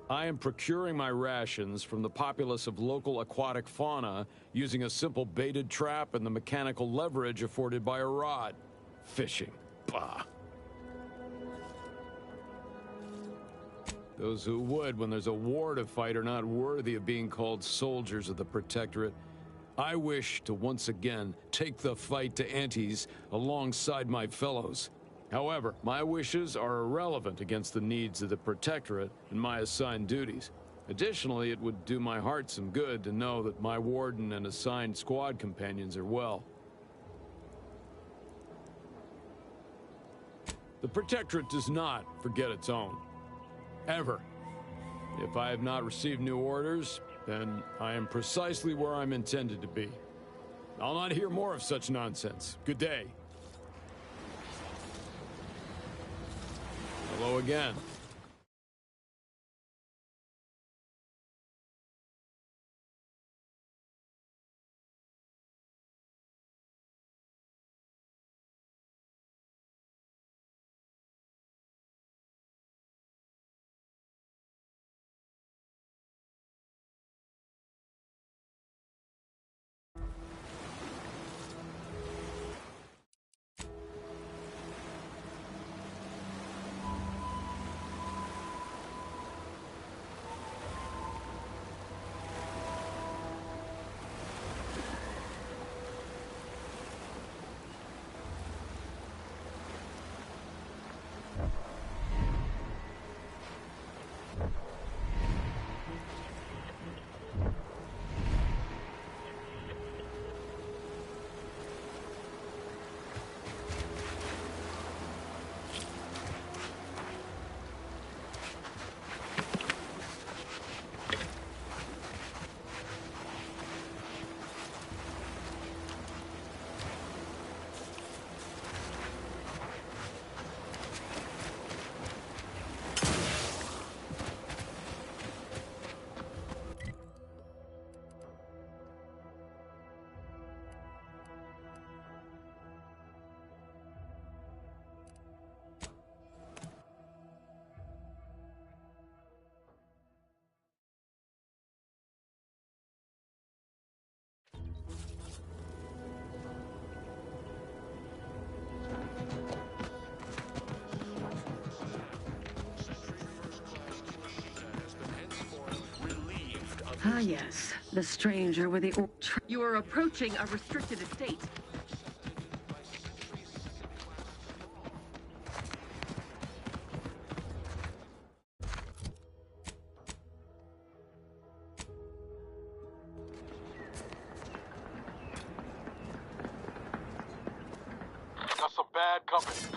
I am procuring my rations from the populace of local aquatic fauna using a simple baited trap and the mechanical leverage afforded by a rod. Fishing. Bah. Those who would, when there's a war to fight, are not worthy of being called soldiers of the Protectorate. I wish to once again take the fight to Antes alongside my fellows. However, my wishes are irrelevant against the needs of the Protectorate and my assigned duties. Additionally, it would do my heart some good to know that my warden and assigned squad companions are well. The Protectorate does not forget its own. Ever. If I have not received new orders, then I am precisely where I'm intended to be. I'll not hear more of such nonsense. Good day. Hello again. Ah, yes. The stranger with the... You are approaching a restricted estate. Got some bad company.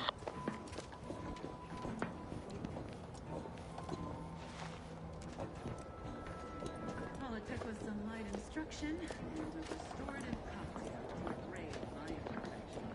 All it took was some light instruction and a restorative cocktail to brave my imperfections.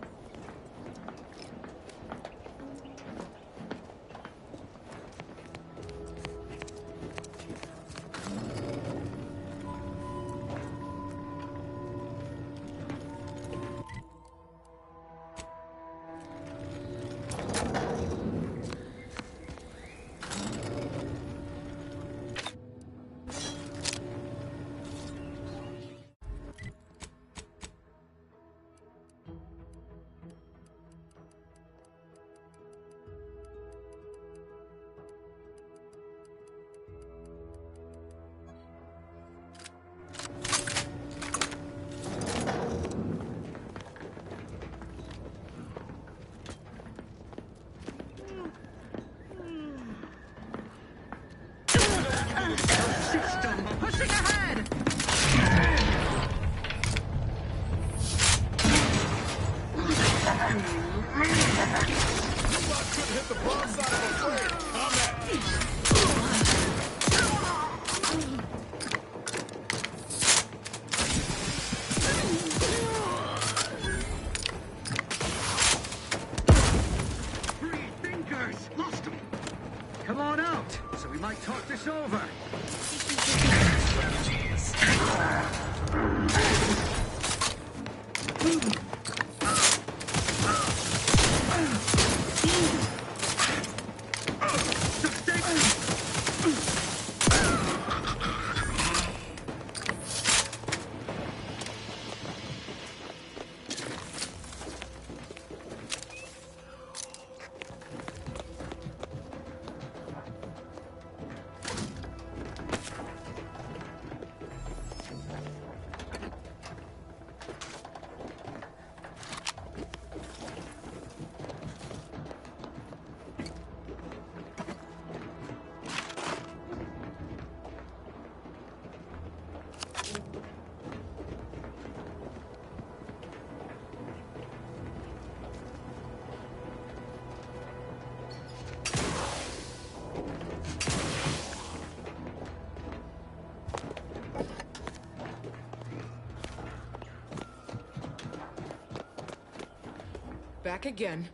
Back again.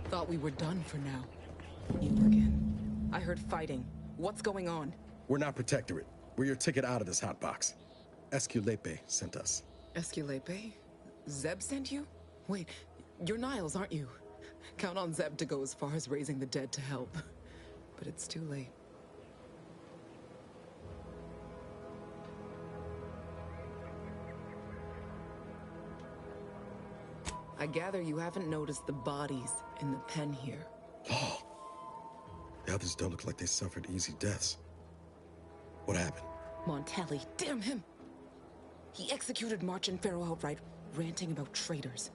Thought we were done for now. You again. I heard fighting. What's going on? We're not Protectorate. We're your ticket out of this hotbox. Esculepe sent us. Esculepe? Zeb sent you? Wait, you're Niles, aren't you? Count on Zeb to go as far as raising the dead to help. But it's too late. I gather you haven't noticed the bodies in the pen here. Oh. The others don't look like they suffered easy deaths. What happened? Montelli, damn him! He executed March and Pharaoh outright, ranting about traitors.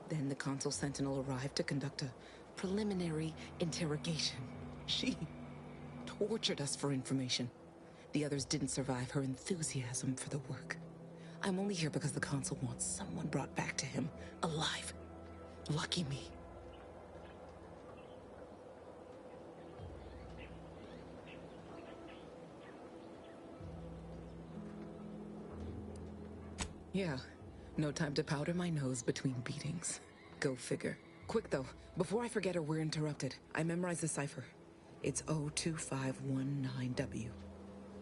Then the Consul Sentinel arrived to conduct a preliminary interrogation. She tortured us for information. The others didn't survive her enthusiasm for the work. I'm only here because the Consul wants someone brought back to him, alive. Lucky me. Yeah, no time to powder my nose between beatings. Go figure. Quick though, before I forget or we're interrupted, I memorized the cipher. It's 02519W.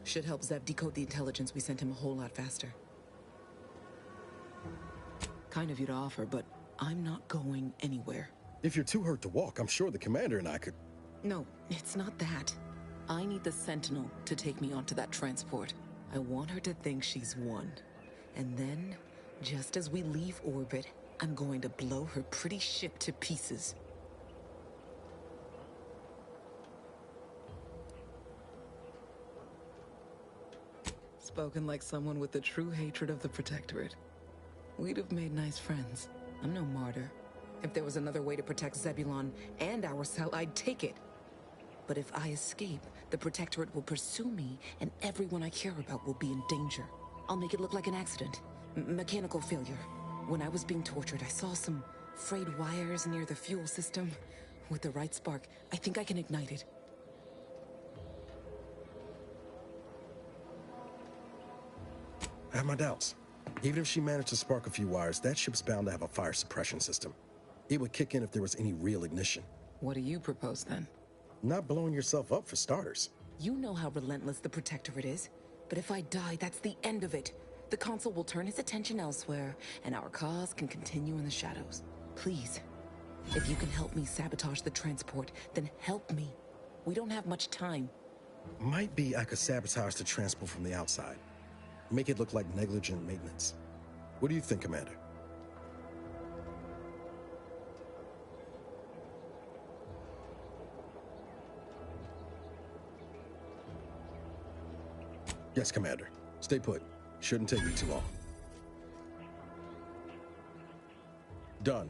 Should help Zeb decode the intelligence we sent him a whole lot faster. Kind of you to offer, but I'm not going anywhere. If you're too hurt to walk, I'm sure the commander and I could... No, it's not that. I need the Sentinel to take me onto that transport. I want her to think she's won. And then, just as we leave orbit, I'm going to blow her pretty ship to pieces. Spoken like someone with the true hatred of the Protectorate. We'd have made nice friends. I'm no martyr. If there was another way to protect Zebulon and our cell, I'd take it. But if I escape, the Protectorate will pursue me, and everyone I care about will be in danger. I'll make it look like an accident. Mechanical failure. When I was being tortured, I saw some frayed wires near the fuel system. With the right spark, I think I can ignite it. I have my doubts. Even if she managed to spark a few wires, that ship's bound to have a fire suppression system. It would kick in if there was any real ignition. What do you propose then? Not blowing yourself up, for starters. You know how relentless the Protectorate is. But if I die, that's the end of it. The Consul will turn his attention elsewhere, and our cause can continue in the shadows. Please, if you can help me sabotage the transport, then help me. We don't have much time. Might be I could sabotage the transport from the outside. Make it look like negligent maintenance. What do you think, Commander? Yes, Commander. Stay put. Shouldn't take me too long. Done.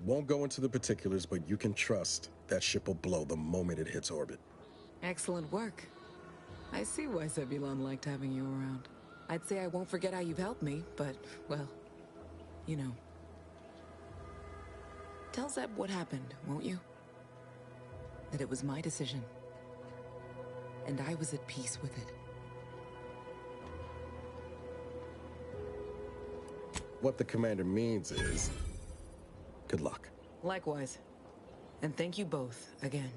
Won't go into the particulars, but you can trust that ship will blow the moment it hits orbit. Excellent work. I see why Zebulon liked having you around. I'd say I won't forget how you've helped me, but, well, you know. Tell Zeb what happened, won't you? That it was my decision. And I was at peace with it. What the commander means is, good luck. Likewise. And thank you both, again.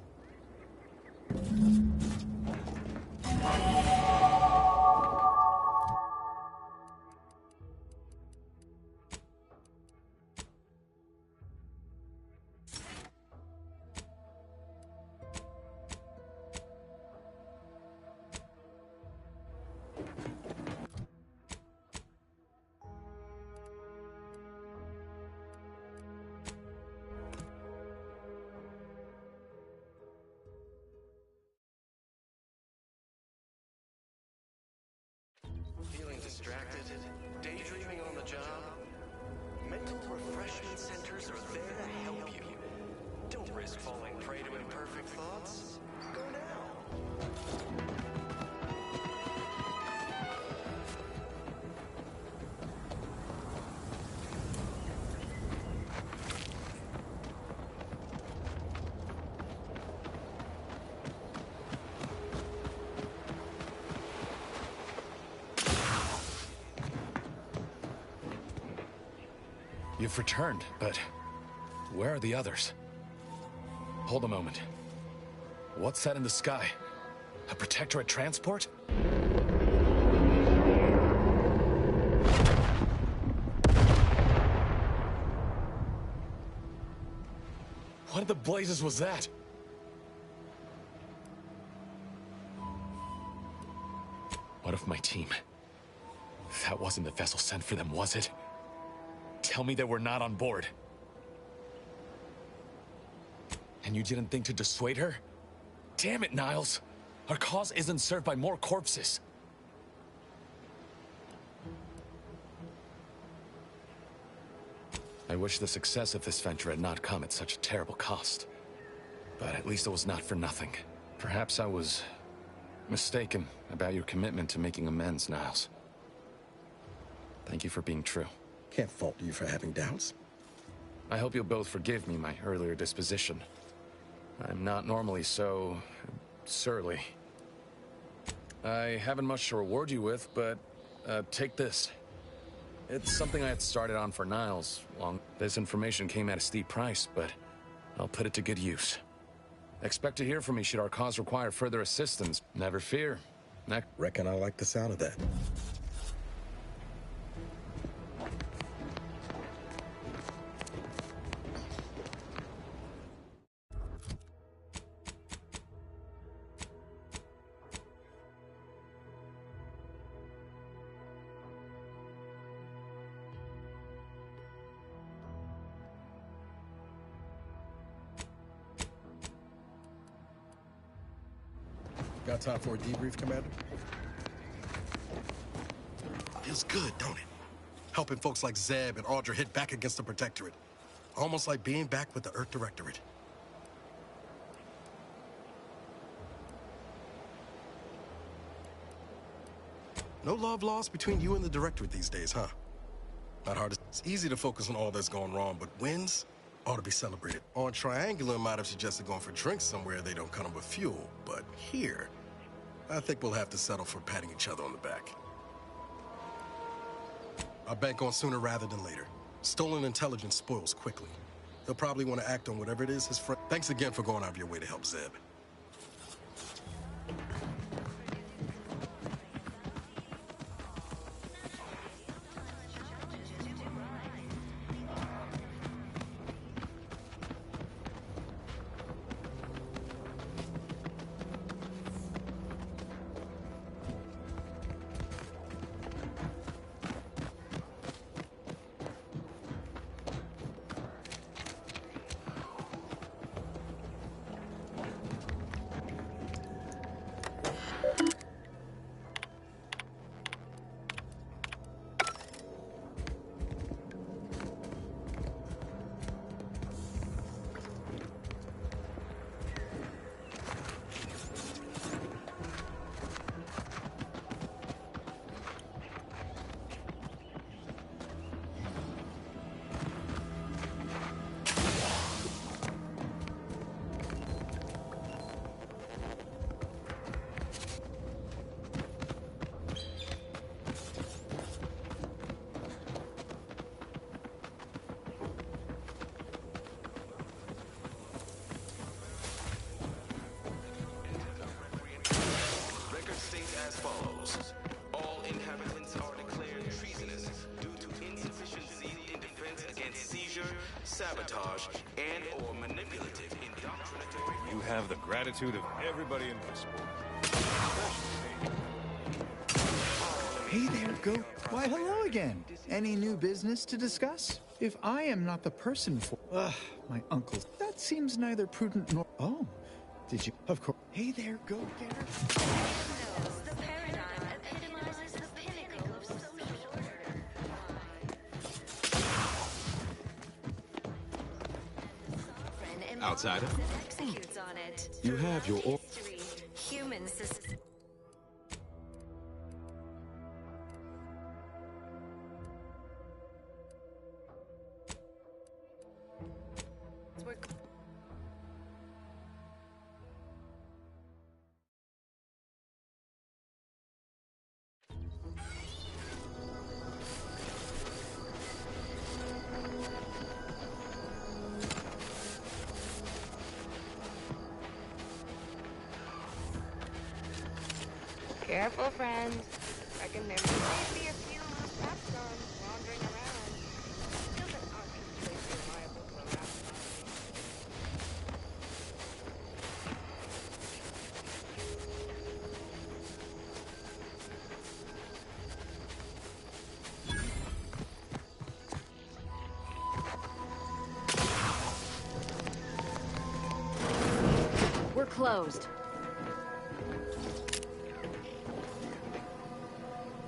refreshment centers are there to help you. Don't risk falling prey to imperfect thoughts. Go now. You've returned, but where are the others? Hold a moment. What's that in the sky? A Protectorate transport? What in the blazes was that? What of my team? That wasn't the vessel sent for them, was it? Tell me they were not on board. And you didn't think to dissuade her? Damn it, Niles! Our cause isn't served by more corpses. I wish the success of this venture had not come at such a terrible cost. But at least it was not for nothing. Perhaps I was mistaken about your commitment to making amends, Niles. Thank you for being true. Can't fault you for having doubts. I hope you'll both forgive me my earlier disposition. I'm not normally so surly. I haven't much to reward you with, but take this. It's something I had started on for Niles. This information came at a steep price, but I'll put it to good use. Expect to hear from me should our cause require further assistance. Never fear. Reckon I like the sound of that. Got time for a debrief, Commander? Feels good, don't it? Helping folks like Zeb and Audra hit back against the Protectorate. Almost like being back with the Earth Directorate. No love lost between you and the Directorate these days, huh? Not hard to... It's easy to focus on all that's going wrong, but wins ought to be celebrated. On Triangular might have suggested going for drinks somewhere they don't come with fuel, but here, I think we'll have to settle for patting each other on the back. I'll bank on sooner rather than later. Stolen intelligence spoils quickly. He'll probably want to act on whatever it is his friend... Thanks again for going out of your way to help Zeb. As follows. All inhabitants are declared treasonous due to insufficient zeal in defense against seizure, sabotage, and/or manipulative indoctrinatory... You have the gratitude of everybody in Westport. Hey there, Go. Why, hello again. Any new business to discuss? If I am not the person for... Ugh, my uncle. That seems neither prudent nor... Oh, did you... Of course. Hey there, Go-Getter. outsider. Executes on it. You have your History. Human system. Careful, friend. Reckon there might be a few loose capstone wandering around. Doesn't articulate reliable veracity. We're closed.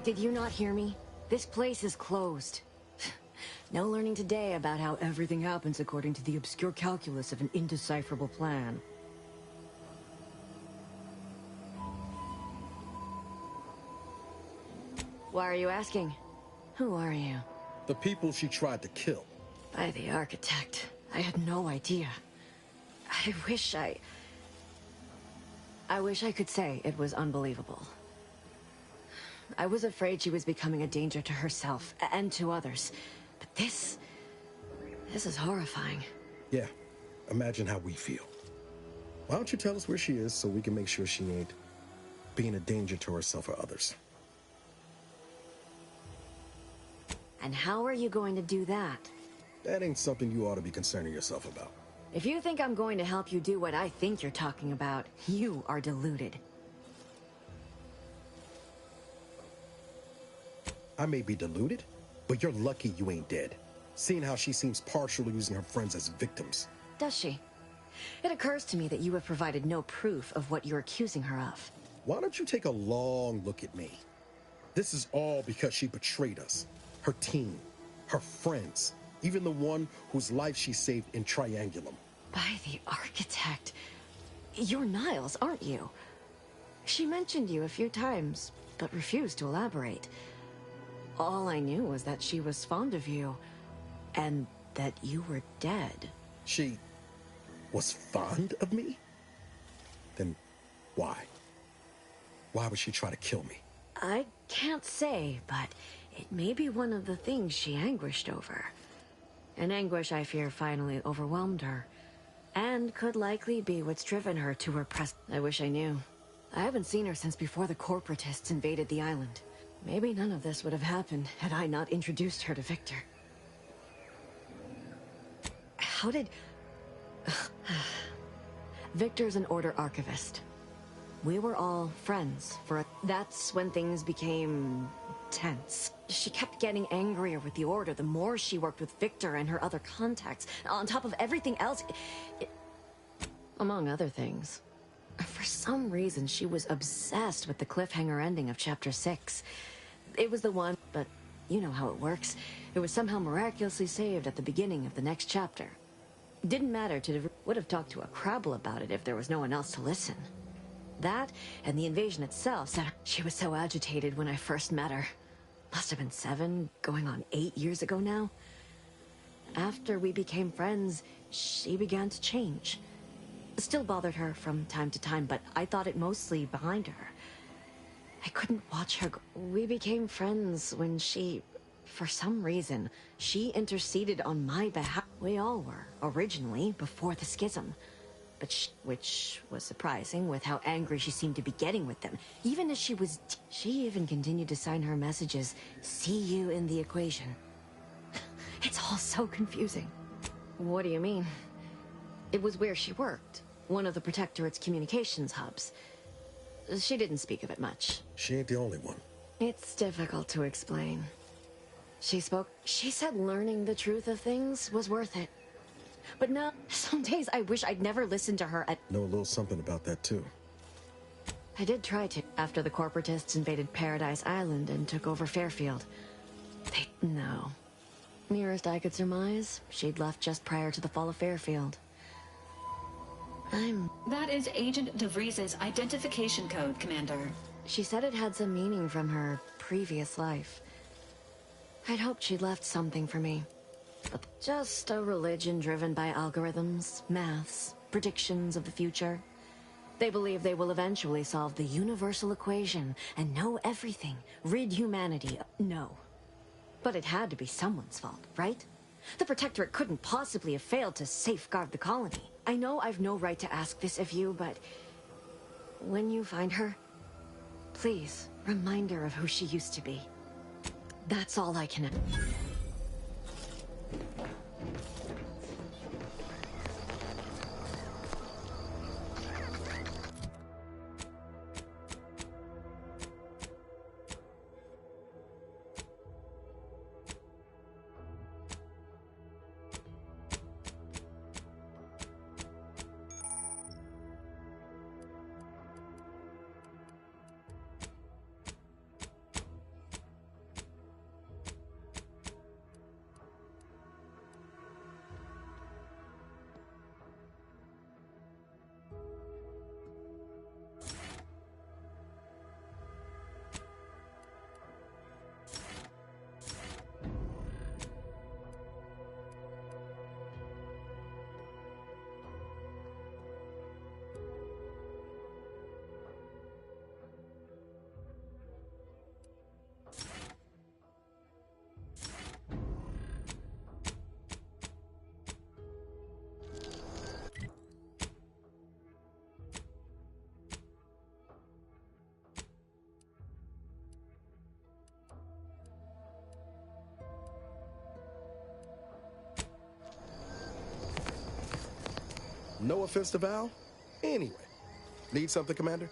Did you not hear me? This place is closed. No learning today about how everything happens according to the obscure calculus of an indecipherable plan. Why are you asking? Who are you? The people she tried to kill. By the architect. I had no idea. I wish I could say it was unbelievable. I was afraid she was becoming a danger to herself and to others. But this is horrifying. Yeah, imagine how we feel. Why don't you tell us where she is so we can make sure she ain't being a danger to herself or others? And how are you going to do that? That ain't something you ought to be concerning yourself about. If you think I'm going to help you do what I think you're talking about, you are deluded. I may be deluded, but you're lucky you ain't dead. Seeing how she seems partial to using her friends as victims. Does she? It occurs to me that you have provided no proof of what you're accusing her of. Why don't you take a long look at me? This is all because she betrayed us. Her team, her friends, even the one whose life she saved in Triangulum. By the architect. You're Niles, aren't you? She mentioned you a few times, but refused to elaborate. All I knew was that she was fond of you, and that you were dead. She was fond of me? Then why? Why would she try to kill me? I can't say, but it may be one of the things she anguished over. An anguish I fear finally overwhelmed her, and could likely be what's driven her to repress. I wish I knew. I haven't seen her since before the corporatists invaded the island. Maybe none of this would have happened had I not introduced her to Victor. How did... Victor's an Order archivist. We were all friends for a... That's when things became... tense. She kept getting angrier with the Order the more she worked with Victor and her other contacts. On top of everything else... Among other things. For some reason, she was obsessed with the cliffhanger ending of Chapter 6. It was the one, but you know how it works. It was somehow miraculously saved at the beginning of the next chapter. Didn't matter to... Would have talked to a Crabble about it if there was no one else to listen. That, and the invasion itself, set her... She was so agitated when I first met her. Must have been 7, going on 8 years ago now. After we became friends, she began to change. Still bothered her from time to time, but I thought it mostly behind her. I couldn't watch her go. We became friends when she... For some reason, she interceded on my behalf. We all were, originally, before the schism. But which was surprising with how angry she seemed to be getting with them. Even as she was... She even continued to sign her messages, "See you in the equation." It's all so confusing. What do you mean? It was where she worked. One of the Protectorate's communications hubs. She didn't speak of it much. She ain't the only one. It's difficult to explain. She said learning the truth of things was worth it. But now, some days I wish I'd never listened to her at... Know a little something about that, too. I did try to, after the corporatists invaded Paradise Island and took over Fairfield. No. Nearest I could surmise, she'd left just prior to the fall of Fairfield. That is Agent DeVries's identification code, Commander. She said it had some meaning from her previous life. I'd hoped she'd left something for me. But just a religion driven by algorithms, maths, predictions of the future. They believe they will eventually solve the universal equation and know everything, rid humanity. No. But it had to be someone's fault, right? The Protectorate couldn't possibly have failed to safeguard the colony. I know I've no right to ask this of you, but when you find her, please remind her of who she used to be. That's all I can... No offense to Val. Anyway, need something, Commander?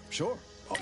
Sure. Oh.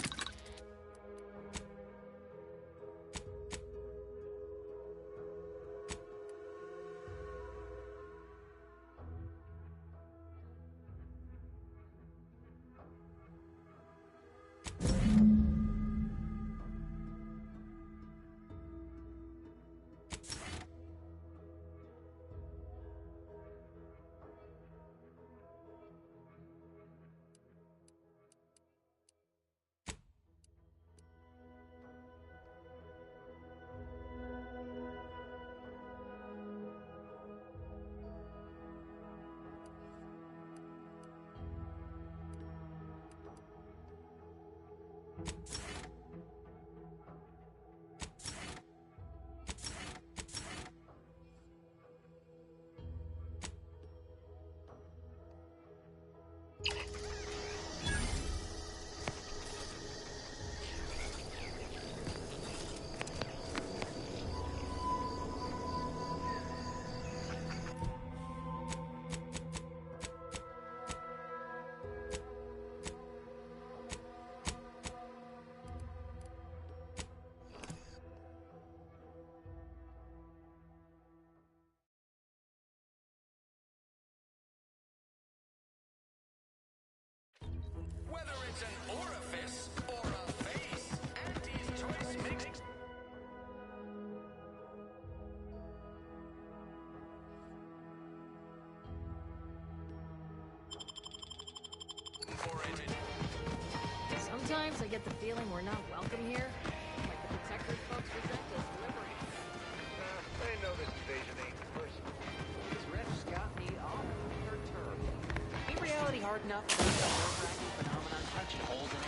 Whether it's an orifice or a face, Auntie's choice makes... Sometimes I get the feeling we're not welcome here. Like the Protectorate folks resent us liberating. They know this invasion ain't personal. These riffs got me all perturbed. Ain't reality hard enough to make the nerve-wracking phenomenon punch holes in it?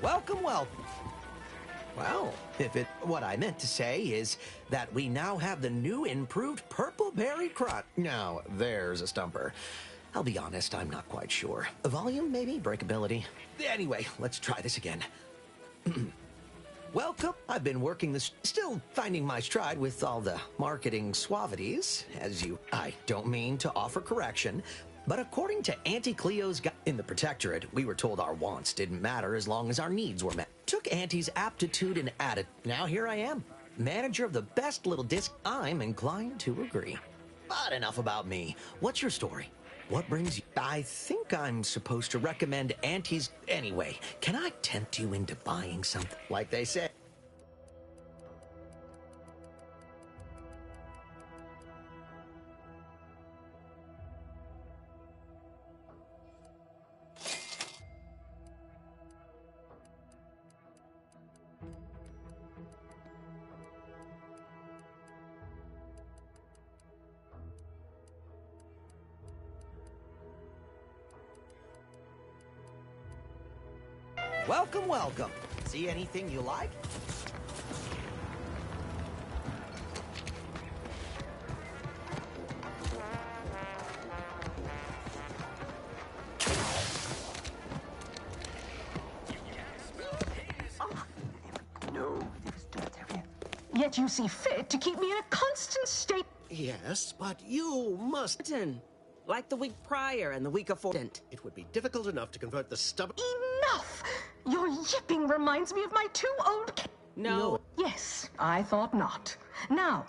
Welcome, welcome. Well, what I meant to say is that we now have the new improved Purple Berry Crunch. Now, there's a stumper. I'll be honest, I'm not quite sure. Volume, maybe? Breakability? Anyway, let's try this again. Welcome. I've been working this, still finding my stride with all the marketing suavities. I don't mean to offer correction, But according to Auntie Cleo's in the Protectorate, we were told our wants didn't matter as long as our needs were met. Took Auntie's aptitude and added. Now here I am, manager of the best little disc. I'm inclined to agree. But enough about me. What's your story? What brings you? I think I'm supposed to recommend Auntie's. Anyway, can I tempt you into buying something? Like they say. Welcome, welcome. See anything you like? Yet you see fit to keep me in a constant state. Yes, but you must. Like the week prior and the week before. It would be difficult enough to convert the stubborn. Enough! Your yipping reminds me of my two old. No. Yes, I thought not. Now,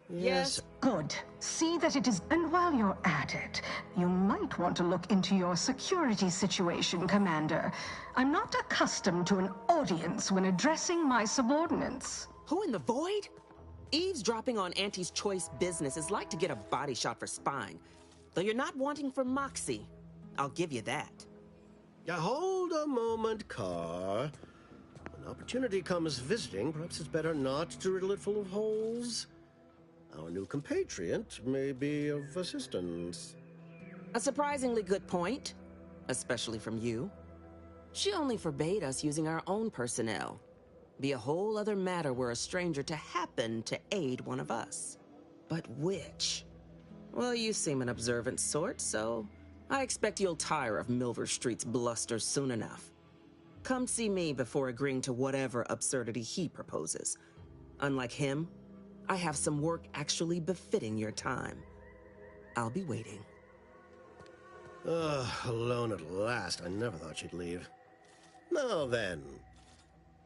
Yes. Good. See that it is. And while you're at it, you might want to look into your security situation, Commander. I'm not accustomed to an audience when addressing my subordinates. Who in the void? Eavesdropping on Auntie's choice business is like to get a body shot for spying. Though you're not wanting for moxie. I'll give you that. Hold a moment, Carr. When opportunity comes visiting, perhaps it's better not to riddle it full of holes. Our new compatriot may be of assistance. A surprisingly good point, especially from you. She only forbade us using our own personnel. Be a whole other matter were a stranger to happen to aid one of us. But which? Well, you seem an observant sort, so I expect you'll tire of Milver Street's bluster soon enough. Come see me before agreeing to whatever absurdity he proposes. Unlike him, I have some work actually befitting your time. I'll be waiting. Alone at last. I never thought she'd leave. Now then,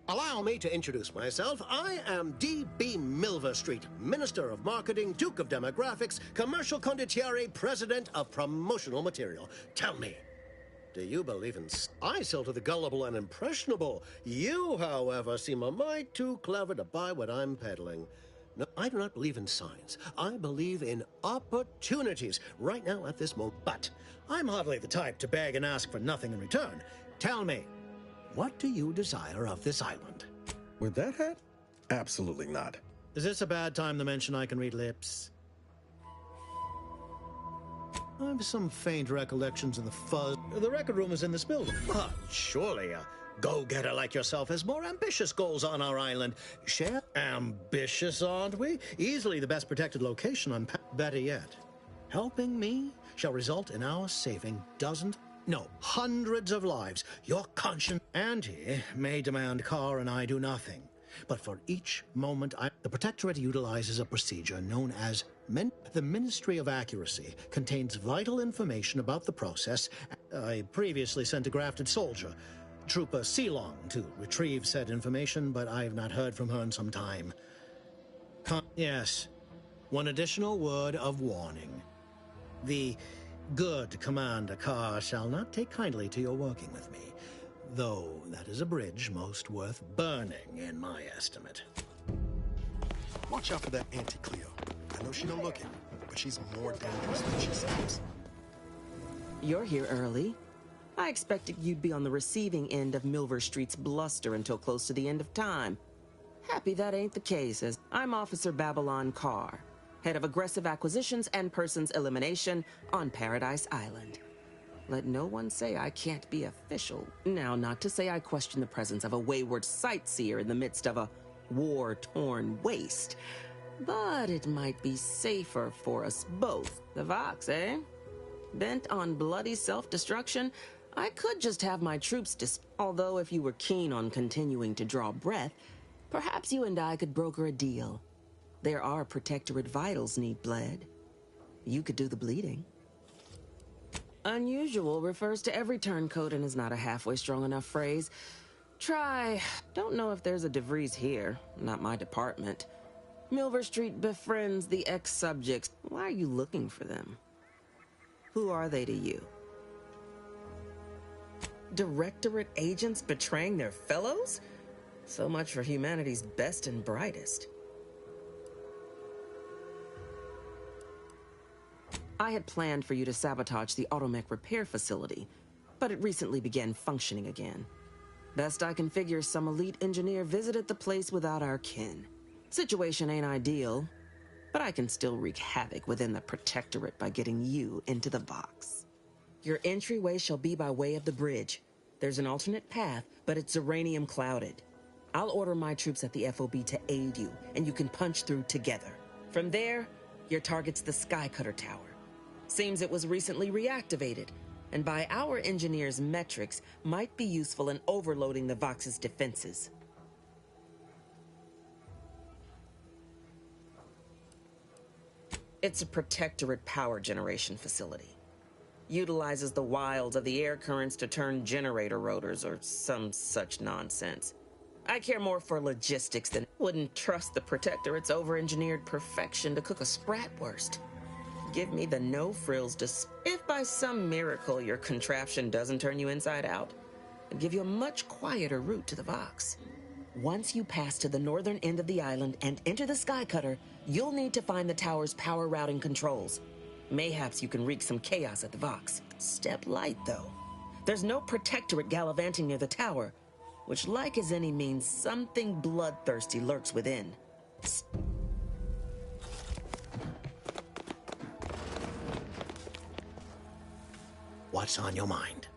allow me to introduce myself. I am D.B. Milver Street, Minister of Marketing, Duke of Demographics, Commercial Condottieri, President of Promotional Material. Tell me, do you believe in... I sell to the gullible and impressionable. You, however, seem a mite too clever to buy what I'm peddling. No, I do not believe in signs. I believe in opportunities right now at this moment. But I'm hardly the type to beg and ask for nothing in return. Tell me, what do you desire of this island? With that hat? Absolutely not. Is this a bad time to mention I can read lips? I have some faint recollections of the fuzz. The record room is in this building. But surely a go-getter like yourself has more ambitious goals on our island. Share? Ambitious, aren't we? Easily the best protected location on... Better yet, helping me shall result in our saving hundreds of lives. Your conscience... Auntie may demand Carr and I do nothing. But for each moment, the Protectorate utilizes a procedure known as the Ministry of Accuracy. Contains vital information about the process. I previously sent a grafted soldier, Trooper Ceylon, to retrieve said information, but I have not heard from her in some time. Yes, one additional word of warning. The good Commander Carr shall not take kindly to your working with me, though that is a bridge most worth burning, in my estimate. Watch out for that Auntie Cleo. I know she don't look it, but she's more dangerous than she seems. You're here early. I expected you'd be on the receiving end of Milver Street's bluster until close to the end of time. Happy that ain't the case, as I'm Officer Babylon Carr, head of aggressive acquisitions and persons elimination on Paradise Island. Let no one say I can't be official. Now, not to say I question the presence of a wayward sightseer in the midst of a war-torn waste, but it might be safer for us both. The Vox, eh? Bent on bloody self-destruction, I could just have my troops although if you were keen on continuing to draw breath, perhaps you and I could broker a deal. There are Protectorate vitals need bled. You could do the bleeding. Unusual refers to every turncoat and is not a halfway strong enough phrase. Try, don't know if there's a DeVries here, not my department. Milver Street befriends the ex-subjects. Why are you looking for them? Who are they to you? Directorate agents betraying their fellows? So much for humanity's best and brightest. I had planned for you to sabotage the automech repair facility, but it recently began functioning again. Best I can figure, some elite engineer visited the place without our kin. Situation ain't ideal, but I can still wreak havoc within the Protectorate by getting you into the box. Your entryway shall be by way of the bridge. There's an alternate path, but it's uranium clouded. I'll order my troops at the FOB to aid you, and you can punch through together. From there, your target's the Skycutter Tower. Seems it was recently reactivated, and by our engineers' metrics, might be useful in overloading the Vox's defenses. It's a Protectorate power generation facility. Utilizes the wilds of the air currents to turn generator rotors or some such nonsense. I care more for logistics than wouldn't trust the Protectorate's over-engineered perfection to cook a Spratwurst. Give me the no-frills if by some miracle your contraption doesn't turn you inside out, and give you a much quieter route to the Vox. Once you pass to the northern end of the island and enter the Skycutter, you'll need to find the tower's power routing controls. Mayhaps you can wreak some chaos at the Vox. Step light, though. There's no Protectorate gallivanting near the tower, which, like as any, means something bloodthirsty lurks within. What's on your mind?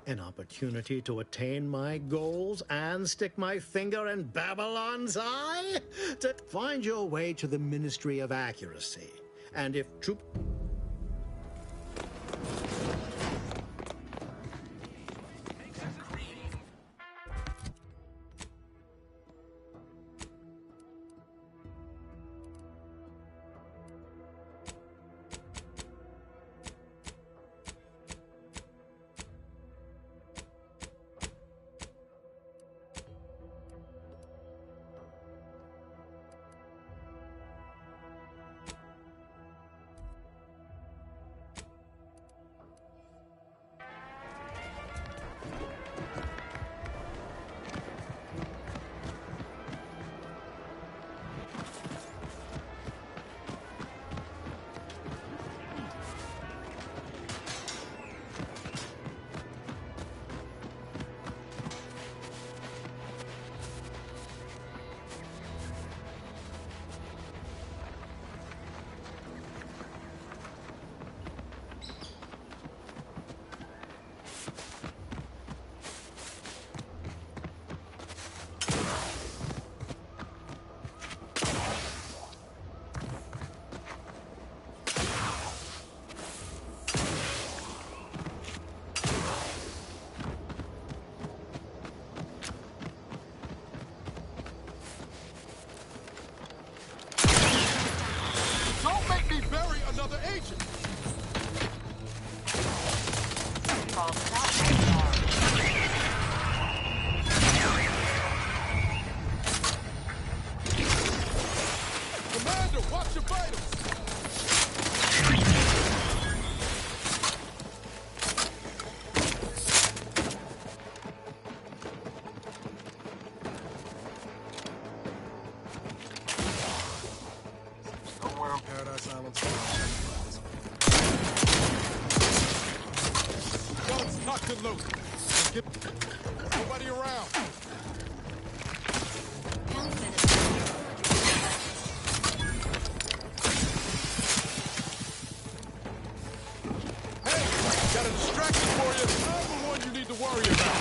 An opportunity to attain my goals and stick my finger in Babylon's eye? To find your way to the Ministry of Accuracy. And if troop... Don't make me bury another agent! Commander, watch your vitals! Somewhere on Paradise Island. Guns knocked and loose. Nobody around. Hey, got a distraction for you. I'm the one you need to worry about.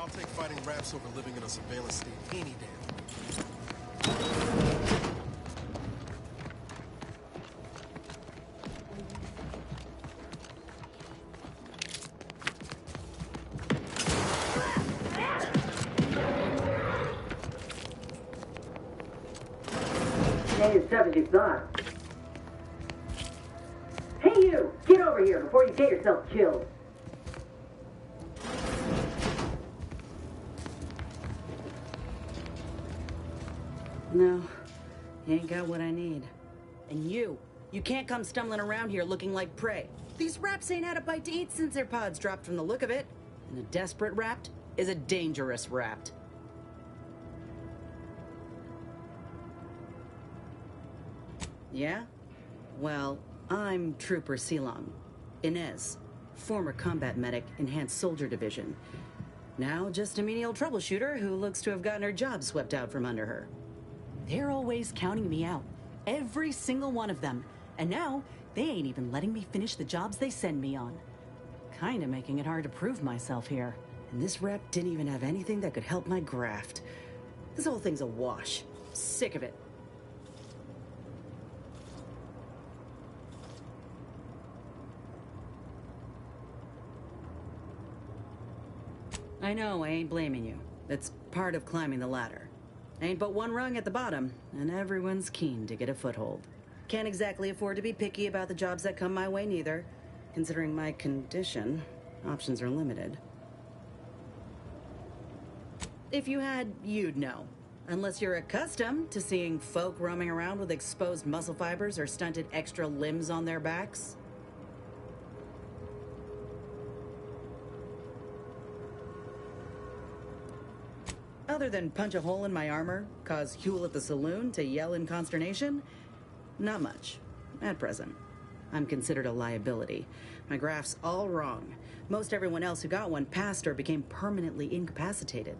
I'll take fighting raps over living in a surveillance state any day. Ain't as tough as you thought. Hey you! Get over here before you get yourself killed. No, you ain't got what I need. And you can't come stumbling around here looking like prey. These raps ain't had a bite to eat since their pods dropped from the look of it. And a desperate rapt is a dangerous rapt. Yeah? Well, I'm Trooper Silong. Inez, former combat medic, Enhanced Soldier Division. Now just a menial troubleshooter who looks to have gotten her job swept out from under her. They're always counting me out. Every single one of them. And now, they ain't even letting me finish the jobs they send me on. Kinda making it hard to prove myself here. And this rep didn't even have anything that could help my graft. This whole thing's a wash. Sick of it. I know, I ain't blaming you. That's part of climbing the ladder. Ain't but one rung at the bottom, and everyone's keen to get a foothold. Can't exactly afford to be picky about the jobs that come my way neither. Considering my condition, options are limited. If you had, you'd know. Unless you're accustomed to seeing folk roaming around with exposed muscle fibers or stunted extra limbs on their backs. Other than punch a hole in my armor, cause Huel at the saloon to yell in consternation? Not much, at present. I'm considered a liability. My graph's all wrong. Most everyone else who got one passed or became permanently incapacitated.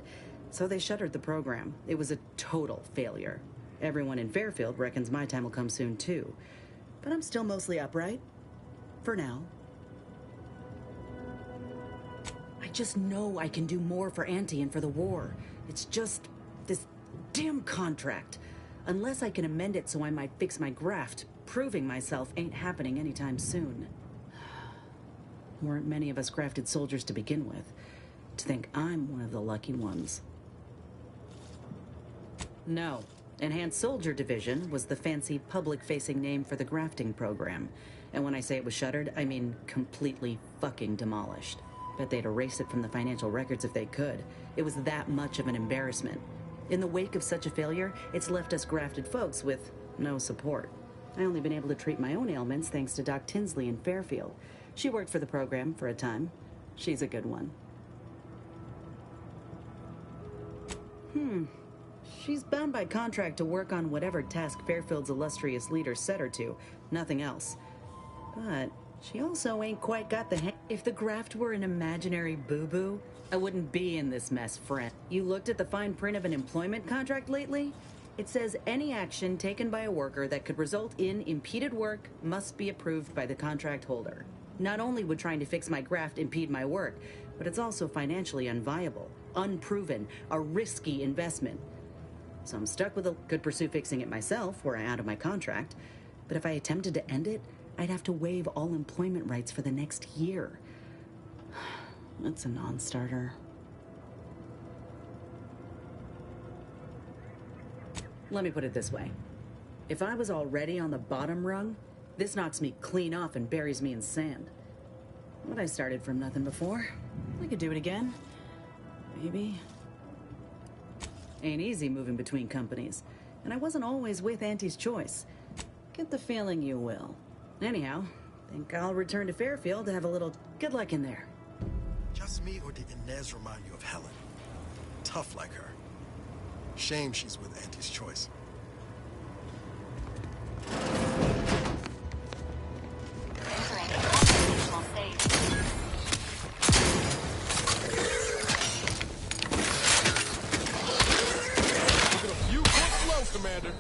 So they shuttered the program. It was a total failure. Everyone in Fairfield reckons my time will come soon too. But I'm still mostly upright. For now. I just know I can do more for Auntie and for the war. It's just this damn contract. Unless I can amend it so I might fix my graft, proving myself ain't happening anytime soon. Weren't many of us grafted soldiers to begin with. To think I'm one of the lucky ones. No. Enhanced Soldier Division was the fancy public-facing name for the grafting program. And when I say it was shuttered, I mean completely fucking demolished. Bet they'd erase it from the financial records if they could. It was that much of an embarrassment. In the wake of such a failure, it's left us grafted folks with no support. I only been able to treat my own ailments thanks to Doc Tinsley in Fairfield. She worked for the program for a time. She's a good one. She's bound by contract to work on whatever task Fairfield's illustrious leader set her to. Nothing else. But she also ain't quite got the hang. If the graft were an imaginary boo-boo, I wouldn't be in this mess, friend. You looked at the fine print of an employment contract lately? It says any action taken by a worker that could result in impeded work must be approved by the contract holder. Not only would trying to fix my graft impede my work, but it's also financially unviable, unproven, a risky investment. So I'm stuck with could pursue fixing it myself were I out of my contract, but if I attempted to end it, I'd have to waive all employment rights for the next year. That's a non-starter. Let me put it this way. If I was already on the bottom rung, this knocks me clean off and buries me in sand. But I started from nothing before. I could do it again. Maybe. Ain't easy moving between companies. And I wasn't always with Auntie's choice. Get the feeling you will. Anyhow, think I'll return to Fairfield to have a little good luck in there. Just me, or did Inez remind you of Helen? Tough like her. Shame she's with Auntie's choice. You quick slow, Commander.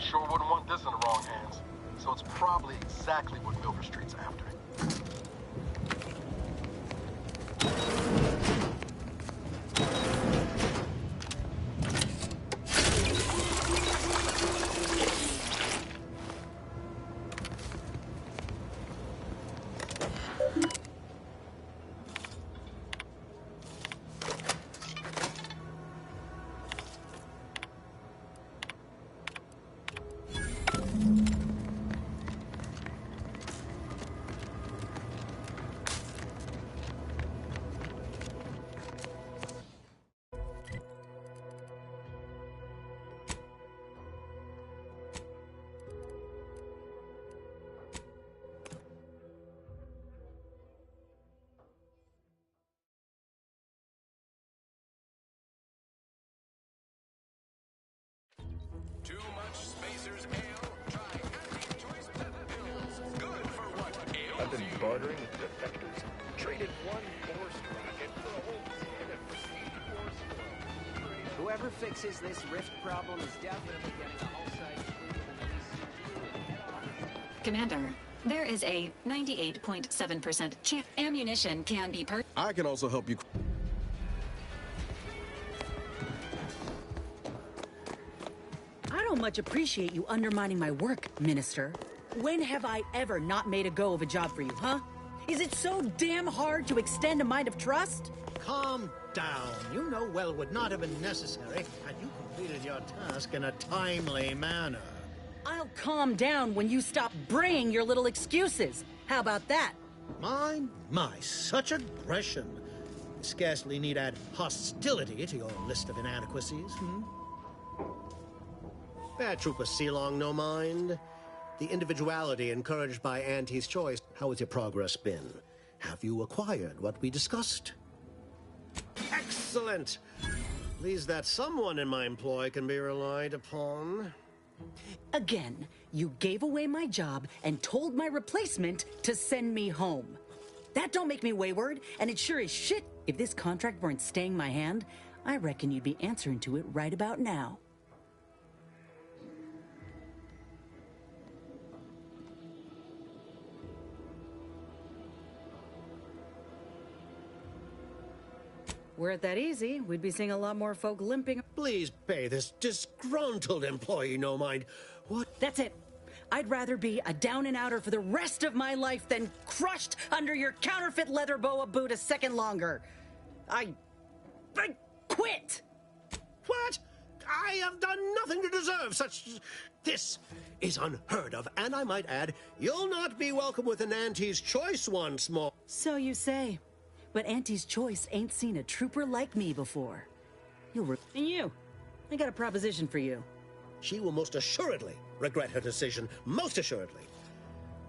sure wouldn't want this in the wrong hands. So it's probably exactly what Milver Street's after. Too much Spacers ale? Try anti-choice pep pills. Good for what ails I've been you. bartering with defectors. Traded one force rocket for a whole can of prestige force flow. Whoever fixes this rift problem is definitely getting the whole site cleaner. Commander, there is a 98.7% chance ammunition can be purchased. I can also help you. I don't much appreciate you undermining my work, Minister. When have I ever not made a go of a job for you, huh? Is it so damn hard to extend a mind of trust? Calm down. You know well would not have been necessary had you completed your task in a timely manner. I'll calm down when you stop braying your little excuses. How about that? My, such aggression. You scarcely need add hostility to your list of inadequacies, Trooper Sealong, no mind. The individuality encouraged by Auntie's choice. How has your progress been? Have you acquired what we discussed? Excellent! Please that someone in my employ can be relied upon. Again, you gave away my job and told my replacement to send me home. That don't make me wayward, and it sure is shit. If this contract weren't staying my hand, I reckon you'd be answering to it right about now. Were it that easy, we'd be seeing a lot more folk limping. Please pay this disgruntled employee no mind. What? That's it. I'd rather be a down-and-outer for the rest of my life than crushed under your counterfeit leather boa boot a second longer. I quit! What? I have done nothing to deserve such... This is unheard of, and I might add, you'll not be welcome with an Auntie's choice once more. So you say. But Auntie's choice ain't seen a trooper like me before. And you. I got a proposition for you. She will most assuredly regret her decision, most assuredly.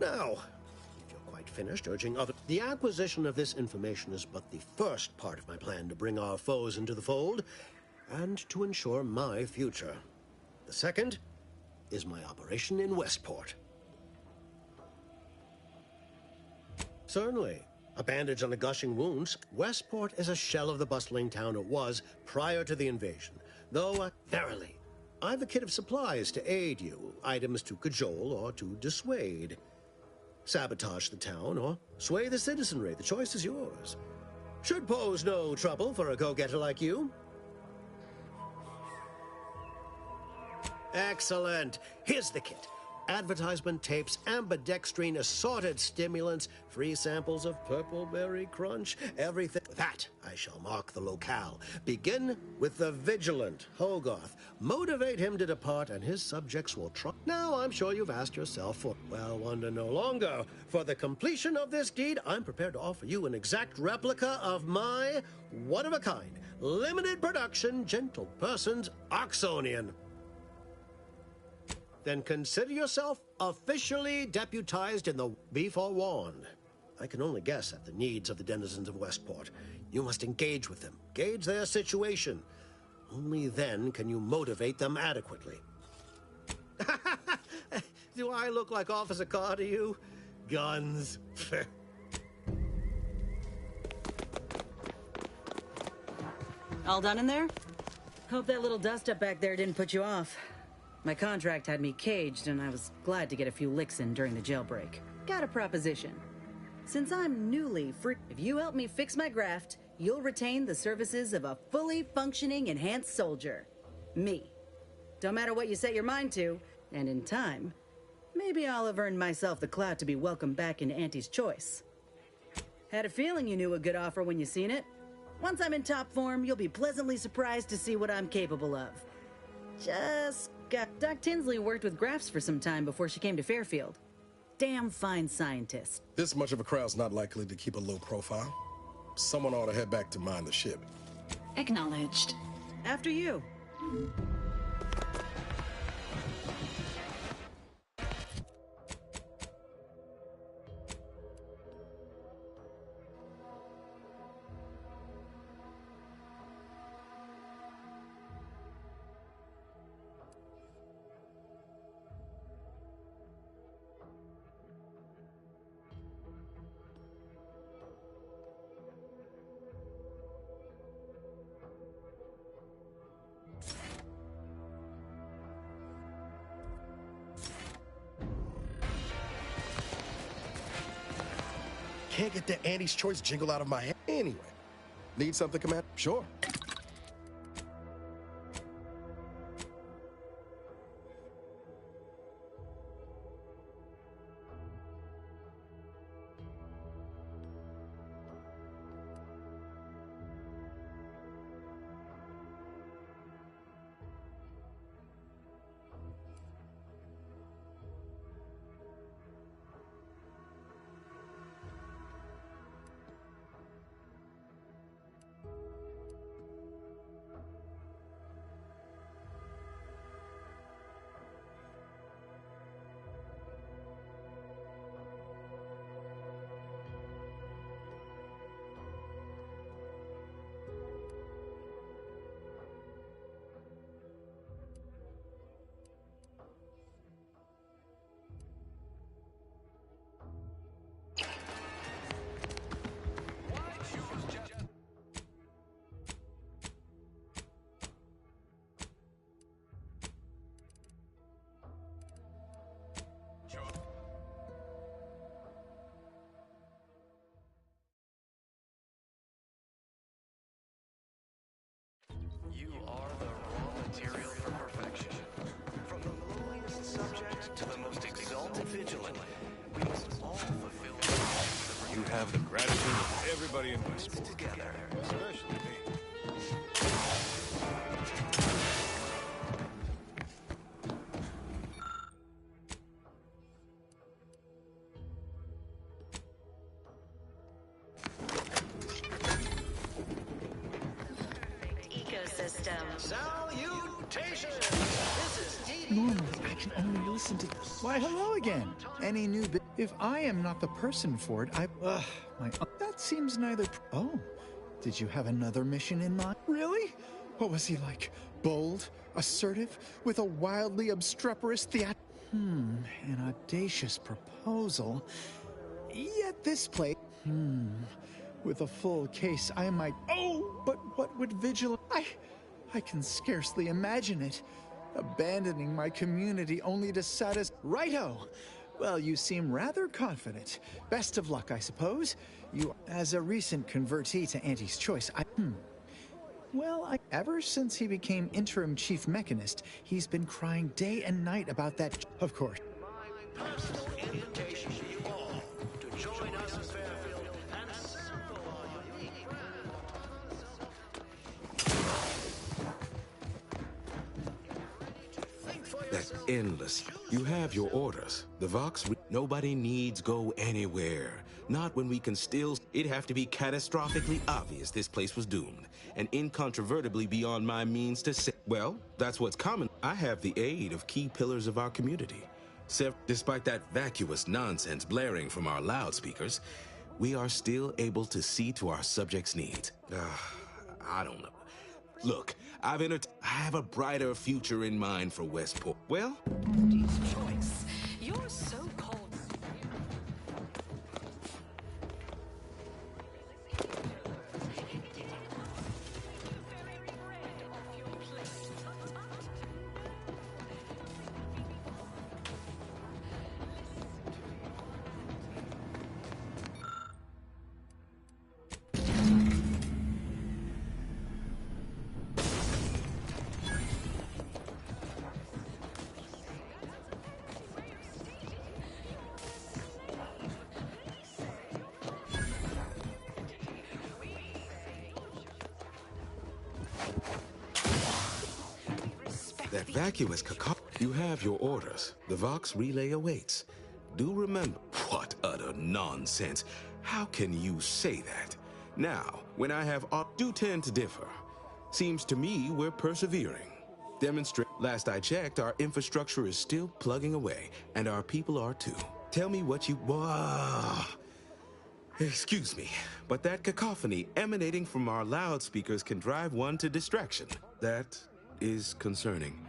Now, if you're quite finished urging other... The acquisition of this information is but the first part of my plan to bring our foes into the fold and to ensure my future. The second is my operation in Westport. Certainly. A bandage on the gushing wounds, Westport is a shell of the bustling town it was prior to the invasion. Though, verily, I've a kit of supplies to aid you, items to cajole or to dissuade. Sabotage the town or sway the citizenry, the choice is yours. Should pose no trouble for a go-getter like you. Excellent. Here's the kit. Advertisement tapes, ambidextrine, assorted stimulants, free samples of Purple Berry Crunch, everything. That I shall mark the locale. Begin with the vigilant Hogarth. Motivate him to depart, and his subjects will trust. Now, I'm sure you've asked yourself for, well, wonder no longer. For the completion of this deed, I'm prepared to offer you an exact replica of my one-of-a-kind, limited production, gentle person's Oxonian. Then consider yourself officially deputized in the... Be forewarned. I can only guess at the needs of the denizens of Westport. You must engage with them, gauge their situation. Only then can you motivate them adequately. Do I look like Officer Carr to you? Guns. All done in there? Hope that little dust up back there didn't put you off. My contract had me caged, and I was glad to get a few licks in during the jailbreak. Got a proposition. Since I'm newly free, if you help me fix my graft, you'll retain the services of a fully functioning enhanced soldier. Me. Don't matter what you set your mind to, and in time, maybe I'll have earned myself the clout to be welcomed back into Auntie's Choice. Had a feeling you knew a good offer when you seen it. Once I'm in top form, you'll be pleasantly surprised to see what I'm capable of. Just got... Doc Tinsley worked with Grafts for some time before she came to Fairfield. Damn fine scientist. This much of a crowd's not likely to keep a low profile. Someone ought to head back to mind the ship. Acknowledged. After you. Can't get the Auntie's Choice jingle out of my head. Anyway, need something, Commander? Sure. You are the raw material for perfection. From the lowliest subject to the most exalted vigilant, we must all fulfill the roles that You have the gratitude of everybody in Westport. together. Especially me. Ecosystem. Salutations! This is Normally, I can only listen to... Why, hello again. Any new bit... If I am not the person for it, I... That seems neither... Oh, did you have another mission in mind? Really? What was he like? Bold? Assertive? With a wildly obstreperous an audacious proposal. Yet this place... With a full case, I might... Oh, but what would Vigil... I can scarcely imagine it. Abandoning my community only to satisfy... Righto! Well, you seem rather confident. Best of luck, I suppose. You, as a recent convertee to Auntie's Choice, Well, ever since he became interim chief mechanist, he's been crying day and night about that... Of course. personal invitation to you all to join us in Fairfield and sample our unique That's endless. You have your orders. The Vox, nobody needs go anywhere. Not when we can still... It'd have to be catastrophically obvious this place was doomed, and incontrovertibly beyond my means to say... Well, that's what's common. I have the aid of key pillars of our community. Despite that vacuous nonsense blaring from our loudspeakers, we are still able to see to our subjects' needs. I don't know. Look, I have a brighter future in mind for Westport. Well... Choice. You're so cold. That vacuous cacophony. You have your orders. The Vox relay awaits. Do remember. What utter nonsense. How can you say that? Now, when I have do tend to differ. Seems to me we're persevering. Demonstrate. Last I checked, our infrastructure is still plugging away, and our people are too. Tell me what you... Excuse me, but that cacophony emanating from our loudspeakers can drive one to distraction. That is concerning.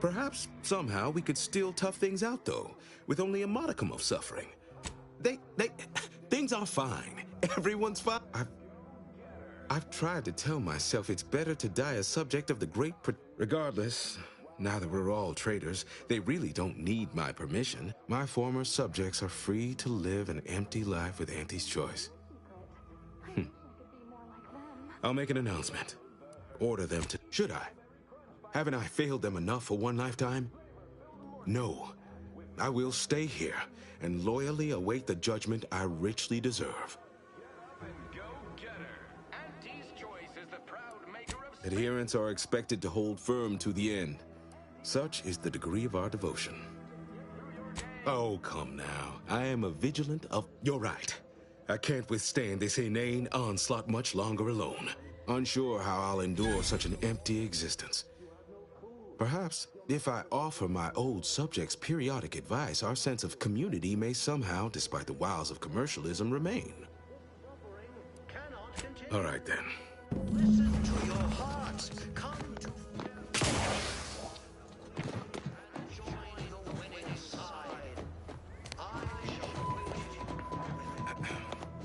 Perhaps somehow we could still tough things out, though, with only a modicum of suffering. Things are fine. Everyone's fine. I've tried to tell myself it's better to die a subject of the great... Regardless, now that we're all traitors, they really don't need my permission. My former subjects are free to live an empty life with Auntie's choice. I'll make an announcement. Order them to... Should I? Haven't I failed them enough for one lifetime? No. I will stay here and loyally await the judgment I richly deserve. Adherents are expected to hold firm to the end. Such is the degree of our devotion. Oh, come now. I am a vigilant of... You're right. I can't withstand this inane onslaught much longer alone. Unsure how I'll endure such an empty existence. Perhaps, if I offer my old subjects periodic advice, our sense of community may somehow, despite the wiles of commercialism, remain. All right, then. Listen to your hearts. Come to... Join the winning side.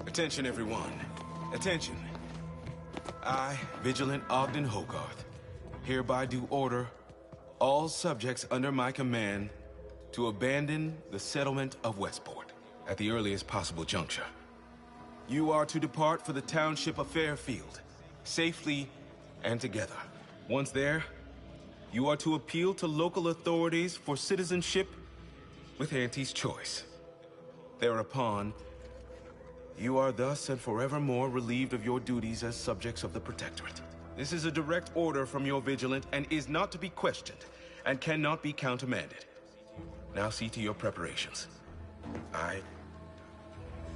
Attention, everyone. Attention. I, Vigilant Ogden Hogarth, hereby do order all subjects under my command to abandon the settlement of Westport at the earliest possible juncture. You are to depart for the township of Fairfield, safely and together. Once there, you are to appeal to local authorities for citizenship with Auntie's choice. Thereupon, you are thus and forevermore relieved of your duties as subjects of the Protectorate. This is a direct order from your Vigilant and is not to be questioned and cannot be countermanded. Now see to your preparations. I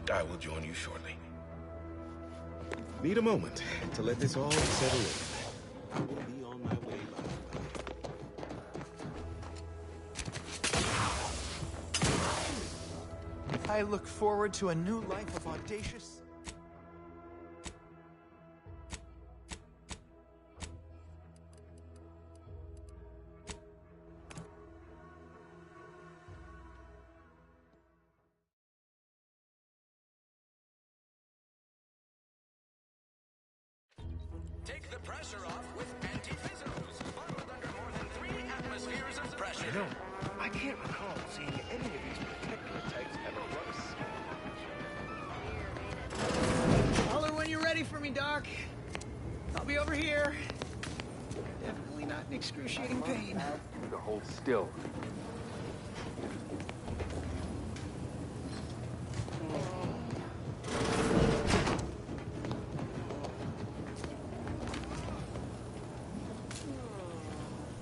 will join you shortly. Need a moment to let this all settle in. I will be on my way by... I look forward to a new life of audacious... Take the pressure off with anti-fizzers, bottled under more than 3 atmospheres of pressure. You know, I can't recall seeing any of these protectorate types ever run. Holler when you're ready for me, Doc. I'll be over here. Definitely not in excruciating pain. To hold still.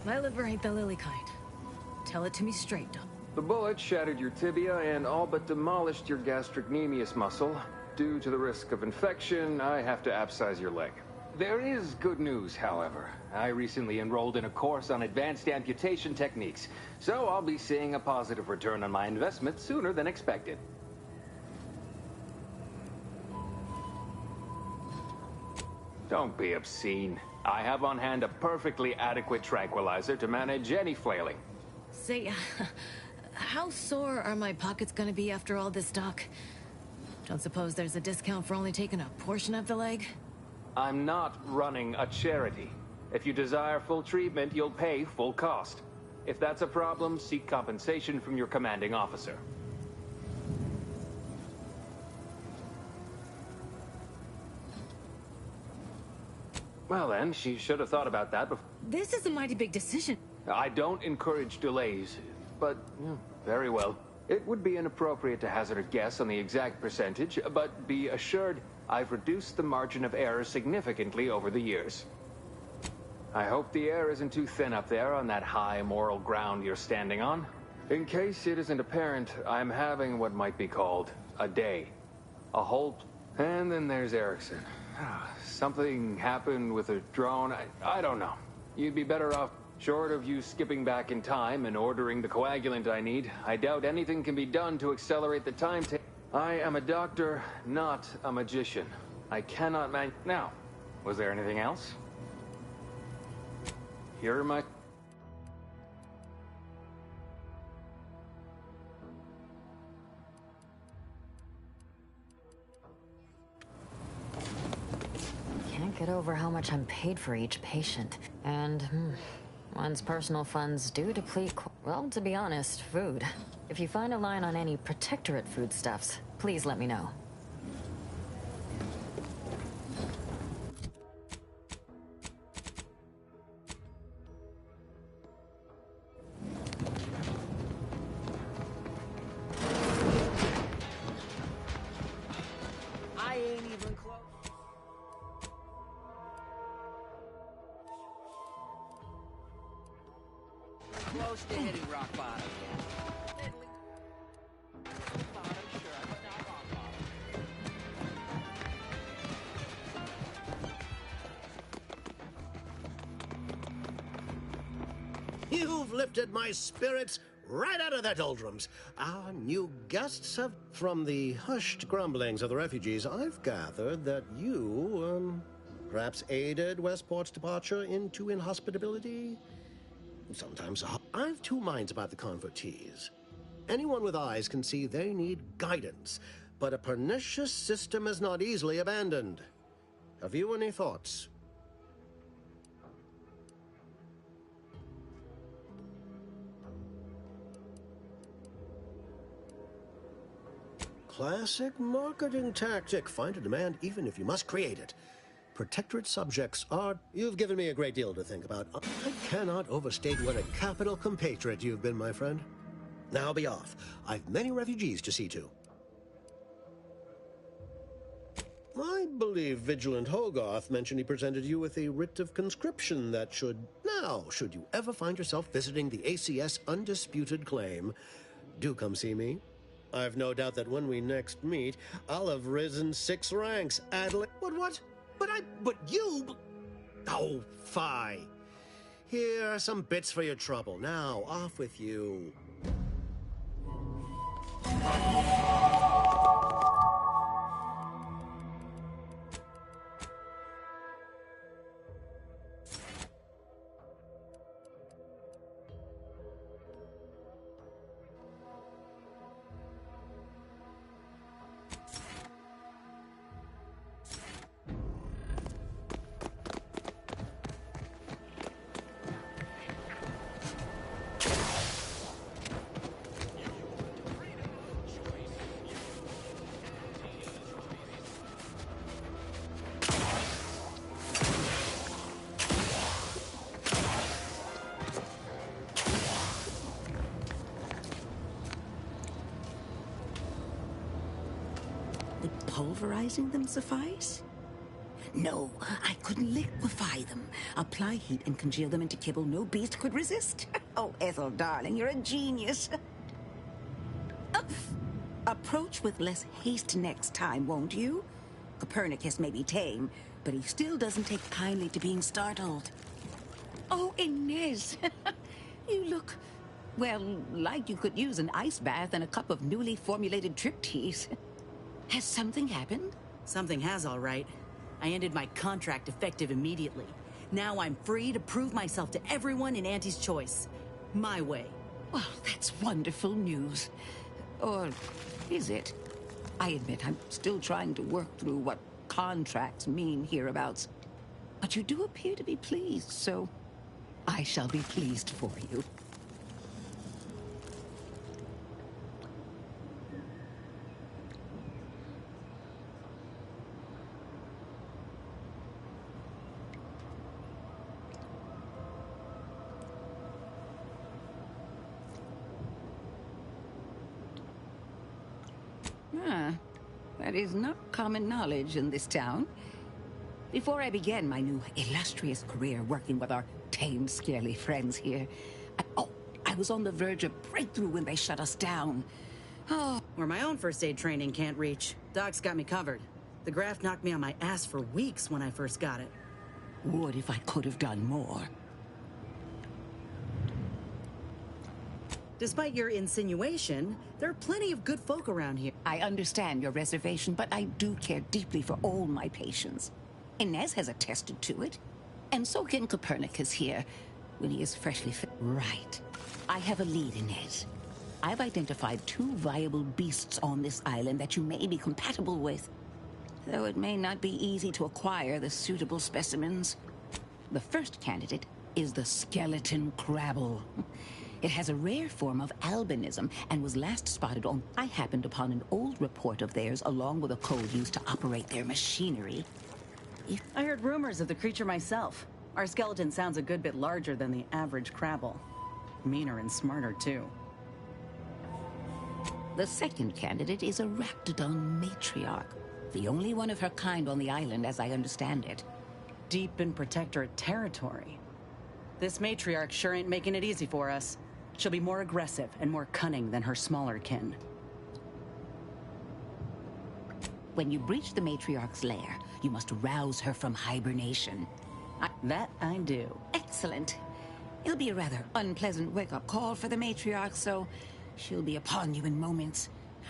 My liver ain't the lily kind. Tell it to me straight, Doc. The bullet shattered your tibia and all but demolished your gastrocnemius muscle. Due to the risk of infection, I have to abscise your leg. There is good news, however. I recently enrolled in a course on advanced amputation techniques, so I'll be seeing a positive return on my investment sooner than expected. Don't be obscene. I have on hand a perfectly adequate tranquilizer to manage any flailing. Say, how sore are my pockets gonna be after all this, Doc? Don't suppose there's a discount for only taking a portion of the leg? I'm not running a charity. If you desire full treatment, you'll pay full cost. If that's a problem, seek compensation from your commanding officer. Well then, she should have thought about that before. This is a mighty big decision. I don't encourage delays, but very well. It would be inappropriate to hazard a guess on the exact percentage, but be assured I've reduced the margin of error significantly over the years. I hope the air isn't too thin up there on that high moral ground you're standing on. In case it isn't apparent, I'm having what might be called a day. A halt. And then there's Erickson. Something happened with a drone. I don't know. You'd be better off. Short of you skipping back in time and ordering the coagulant I need, I doubt anything can be done to accelerate the timetable. I am a doctor, not a magician. I cannot Now, was there anything else? Here are my... Can't get over how much I'm paid for each patient. And, one's personal funds do deplete, well, to be honest, food. If you find a line on any Protectorate foodstuffs, please let me know. I ain't even close. Close to hitting rock bottom. You've lifted my spirits right out of their doldrums. Our new guests have... From the hushed grumblings of the refugees, I've gathered that you, perhaps aided Westport's departure into inhospitability? Sometimes I've two minds about the convertees. Anyone with eyes can see they need guidance, but a pernicious system is not easily abandoned. Have you any thoughts? Classic marketing tactic. Find a demand even if you must create it. Protectorate subjects are... You've given me a great deal to think about. I cannot overstate what a capital compatriot you've been, my friend. Now be off. I've many refugees to see to. I believe Vigilant Hogarth mentioned he presented you with a writ of conscription that should... Now, should you ever find yourself visiting the ACS Undisputed Claim, do come see me. I've no doubt that when we next meet, I'll have risen 6 ranks. Adelaide... What? But you... Oh, fie. Here are some bits for your trouble. Now, off with you. Would pulverizing them suffice? No, I could liquefy them. Apply heat and congeal them into kibble no beast could resist. Oh, Ethel, darling, you're a genius. Approach with less haste next time, won't you? Copernicus may be tame, but he still doesn't take kindly to being startled. Oh, Inez, you look, well, like you could use an ice bath and a cup of newly formulated trip teas. Has something happened? Something has, all right. I ended my contract effective immediately. Now I'm free to prove myself to everyone in Auntie's Choice. My way. Well, that's wonderful news. Or is it? I admit I'm still trying to work through what contracts mean hereabouts. But you do appear to be pleased, so I shall be pleased for you. That is not common knowledge in this town. Before I began my new illustrious career working with our tame, scaly friends here, I was on the verge of breakthrough when they shut us down. Oh, where my own first aid training can't reach. Doc's got me covered. The graft knocked me on my ass for weeks when I first got it. Would if I could have done more. Despite your insinuation, there are plenty of good folk around here. I understand your reservation, but I do care deeply for all my patients. Inez has attested to it. And so can Copernicus here, when he is freshly fit. Right. I have a lead, Inez. I've identified 2 viable beasts on this island that you may be compatible with. Though it may not be easy to acquire the suitable specimens. The first candidate is the skeleton crabble. It has a rare form of albinism and was last spotted on... I happened upon an old report of theirs along with a code used to operate their machinery. I heard rumors of the creature myself. Our skeleton sounds a good bit larger than the average crabble. Meaner and smarter, too. The second candidate is a Raptidon matriarch. The only one of her kind on the island, as I understand it. Deep in Protectorate territory. This matriarch sure ain't making it easy for us. She'll be more aggressive and more cunning than her smaller kin. When you breach the matriarch's lair, you must rouse her from hibernation. That I do. Excellent. It'll be a rather unpleasant wake-up call for the matriarch, so she'll be upon you in moments.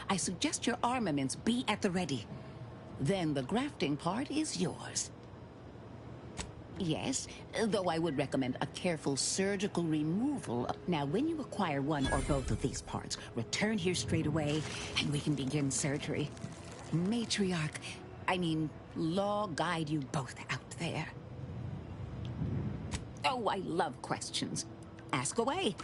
I suggest your armaments be at the ready. Then the grafting part is yours. Yes, though I would recommend a careful surgical removal. Now, when you acquire one or both of these parts, return here straight away, and we can begin surgery. Matriarch, Law guide you both out there. Oh, I love questions. Ask away.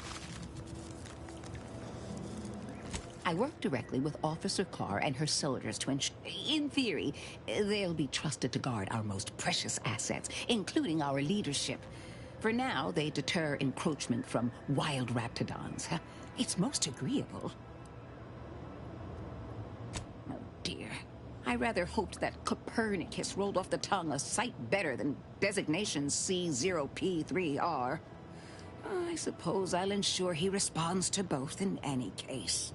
I work directly with Officer Carr and her soldiers to ensure, in theory, they'll be trusted to guard our most precious assets, including our leadership. For now, they deter encroachment from wild raptidons. It's most agreeable. Oh, dear. I rather hoped that Copernicus rolled off the tongue a sight better than designation C0P3R. I suppose I'll ensure he responds to both in any case.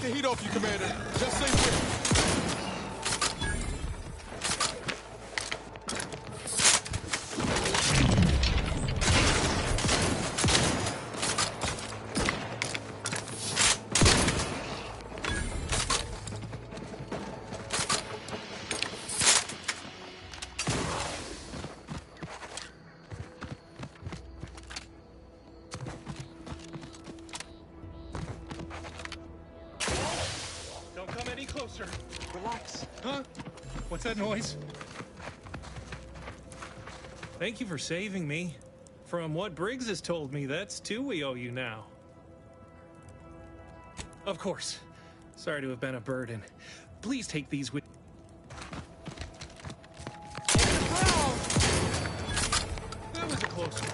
the heat off you, Commander. Just stay with me. Don't come any closer. Relax. Huh? What's that noise? Thank you for saving me. From what Briggs has told me, that's two we owe you now. Of course. Sorry to have been a burden. Please take these with... That was a close one.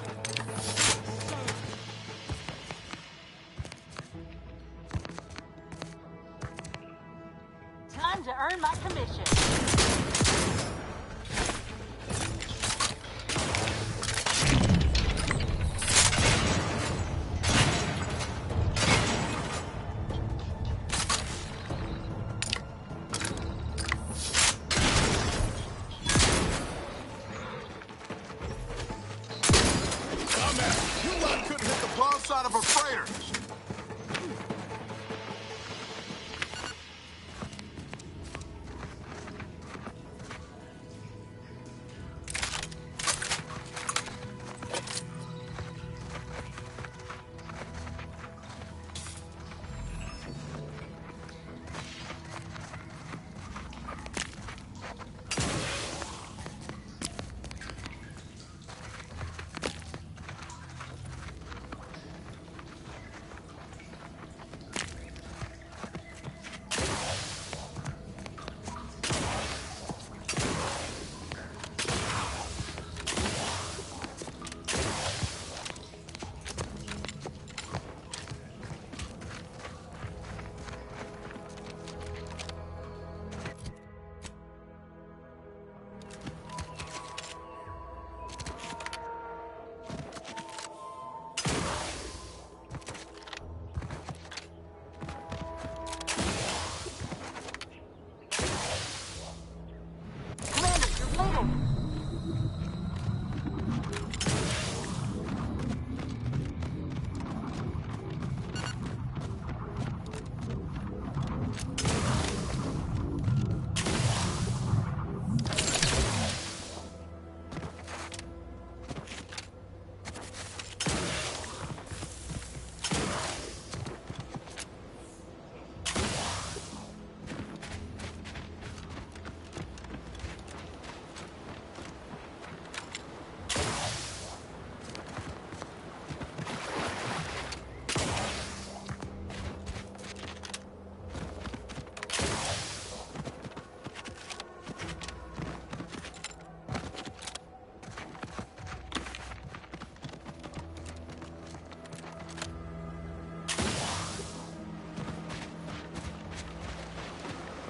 Time to earn my commission. Dumbass, you lot couldn't hit the broadside of a freighter.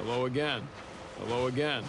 Hello again. Hello again.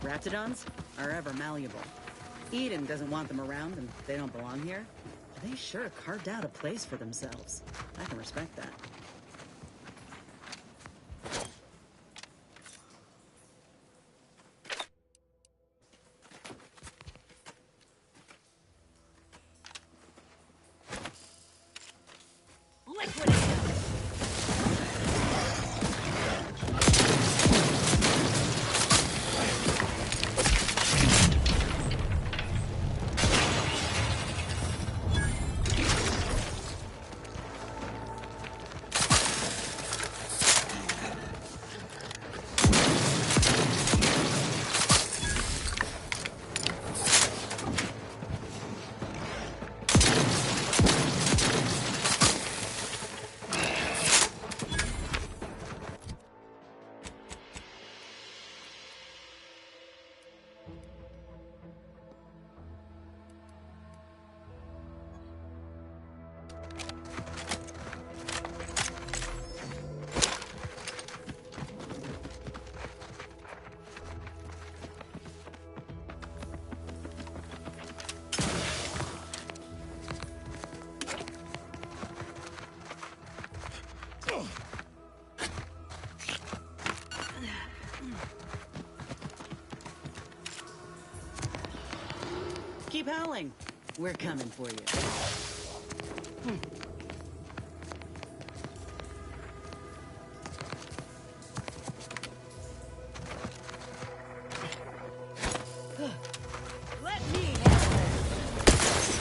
Raptidons are ever malleable. Eden doesn't want them around and they don't belong here. They sure carved out a place for themselves. I can respect that. Keep howling. We're coming for you. Let me handle this.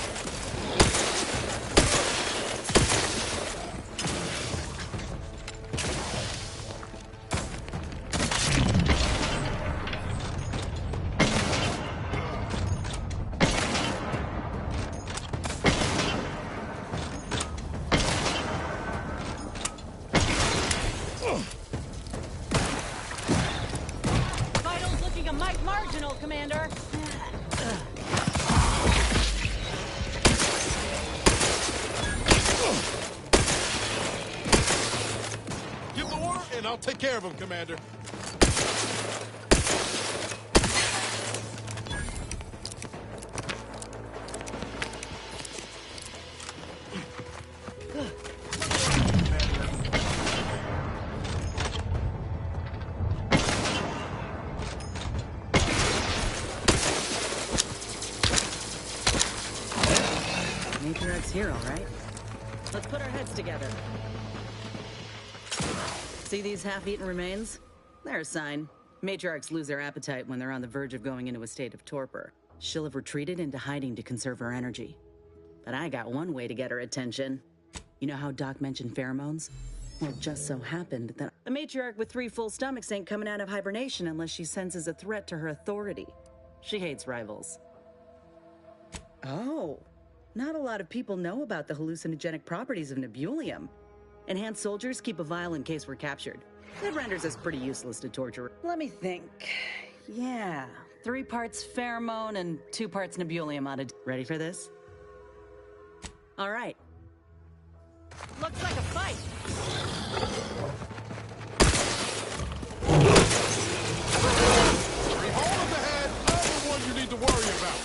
Vitals looking a mite marginal, Commander. Give the order, and I'll take care of him, Commander. Matriarch's here, all right. Let's put our heads together. See these half-eaten remains? They're a sign. Matriarchs lose their appetite when they're on the verge of going into a state of torpor. She'll have retreated into hiding to conserve her energy. But I got one way to get her attention. You know how Doc mentioned pheromones? Well, it just so happened that a matriarch with 3 full stomachs ain't coming out of hibernation unless she senses a threat to her authority. She hates rivals. Oh, not a lot of people know about the hallucinogenic properties of Nebulium. Enhanced soldiers keep a vial in case we're captured. It renders us pretty useless to torture. Let me think. Yeah, 3 parts pheromone and 2 parts Nebulium ought to... Ready for this? All right. Looks like a fight. Hold up the head. I'm the one you need to worry about.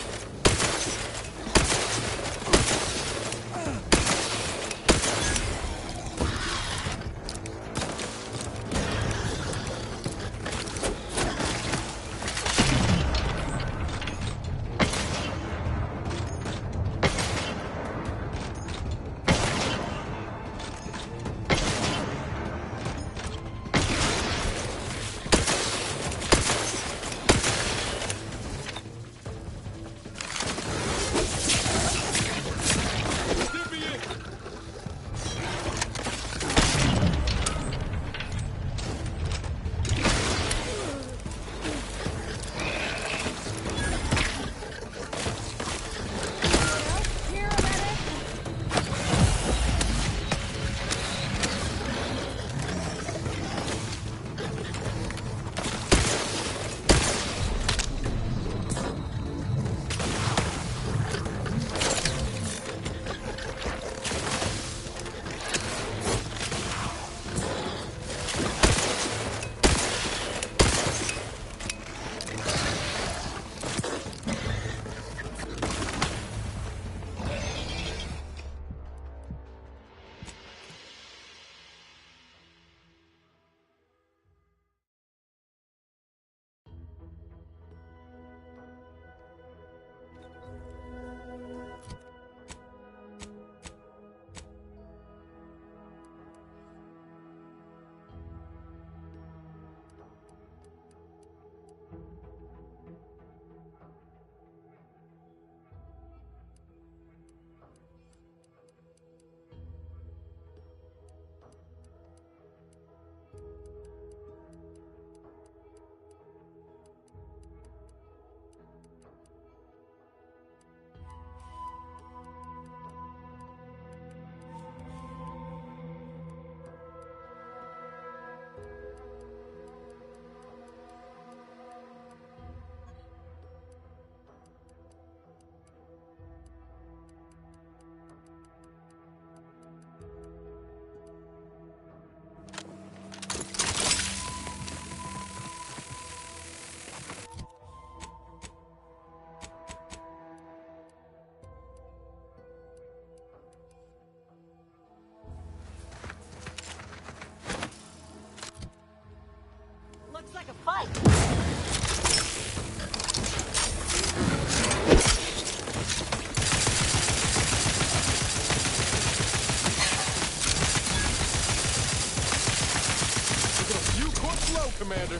Commander.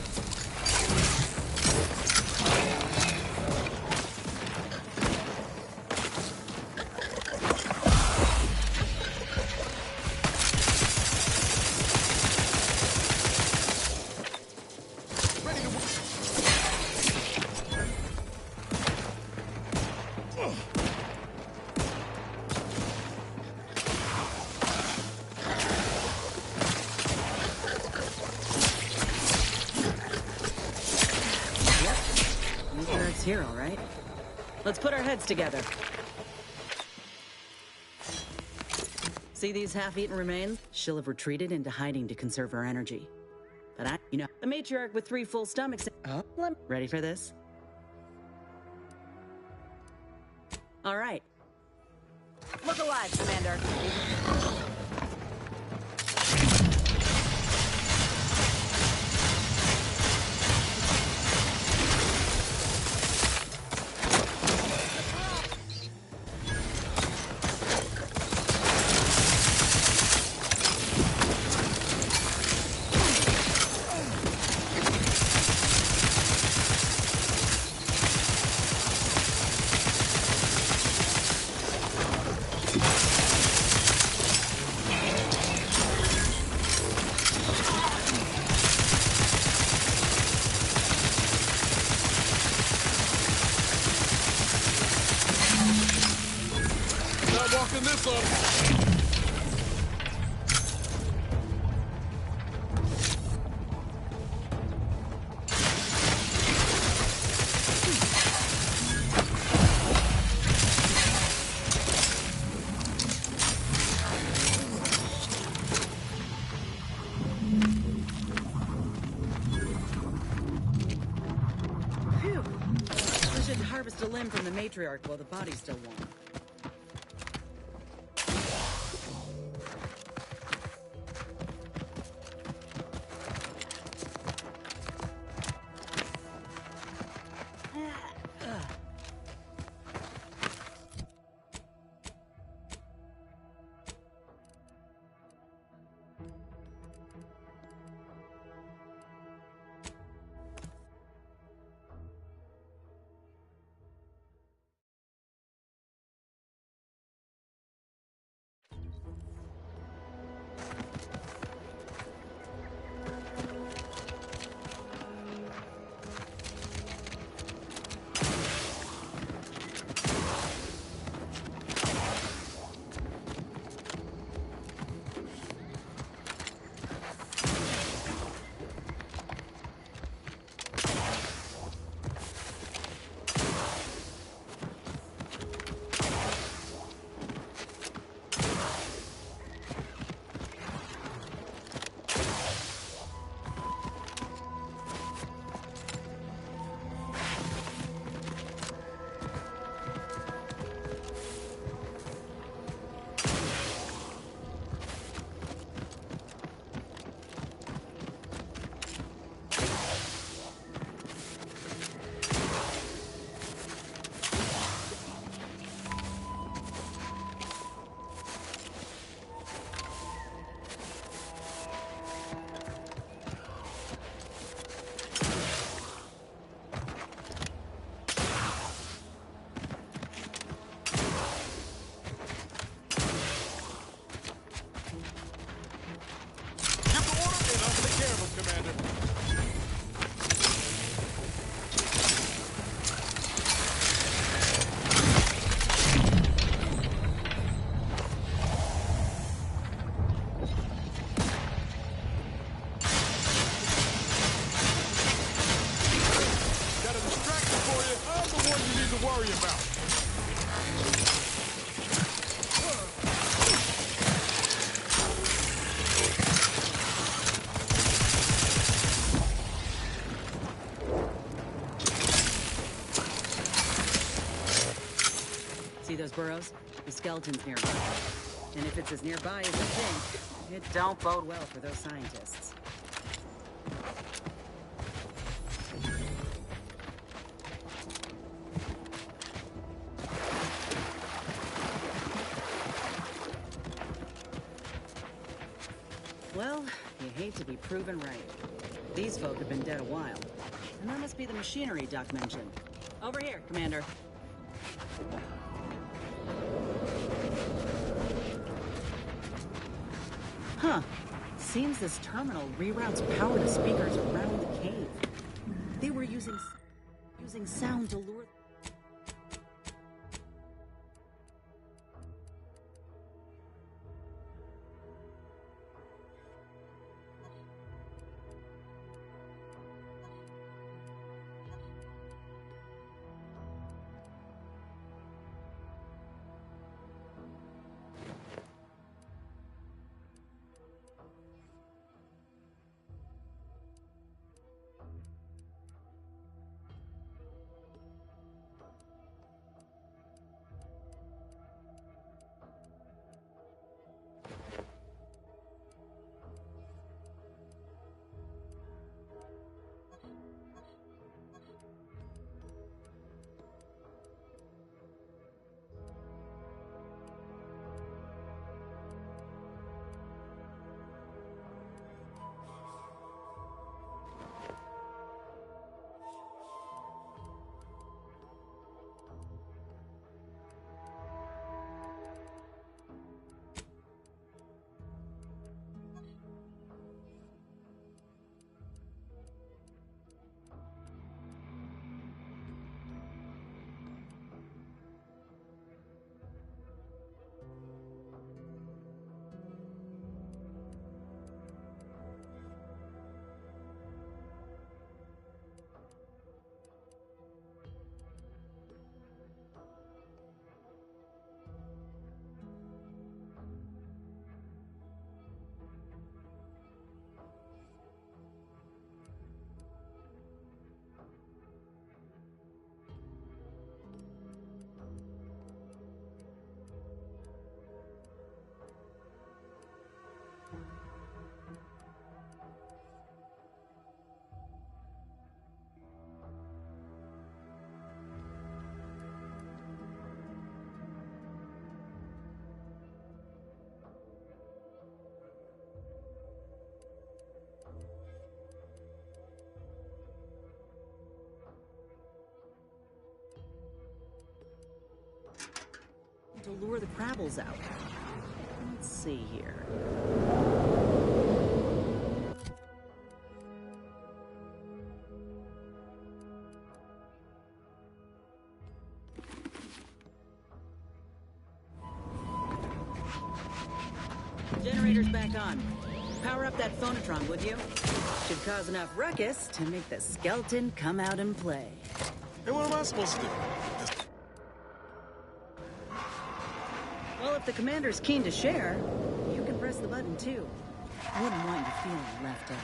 Here, all right. Let's put our heads together. See these half-eaten remains? She'll have retreated into hiding to conserve her energy. But the matriarch with 3 full stomachs. Ready for this? All right. Look alive, Commander. Walking this up. Phew. We should harvest a limb from the matriarch while the body's still warm. worry about. See those burrows? The skeleton's nearby. And if it's as nearby as you think, it don't bode well for those scientists. Well, you hate to be proven right. These folk have been dead a while. And that must be the machinery Doc mentioned. Over here, Commander. Huh. Seems this terminal reroutes power to speakers around the cave. They were using sound to lure... to lure the Crabbles out. Let's see here. Generator's back on. Power up that phonotron, would you? Should cause enough ruckus to make the skeleton come out and play. Hey, what am I supposed to do? Well, if the commander's keen to share, you can press the button too. Wouldn't want you feeling left out.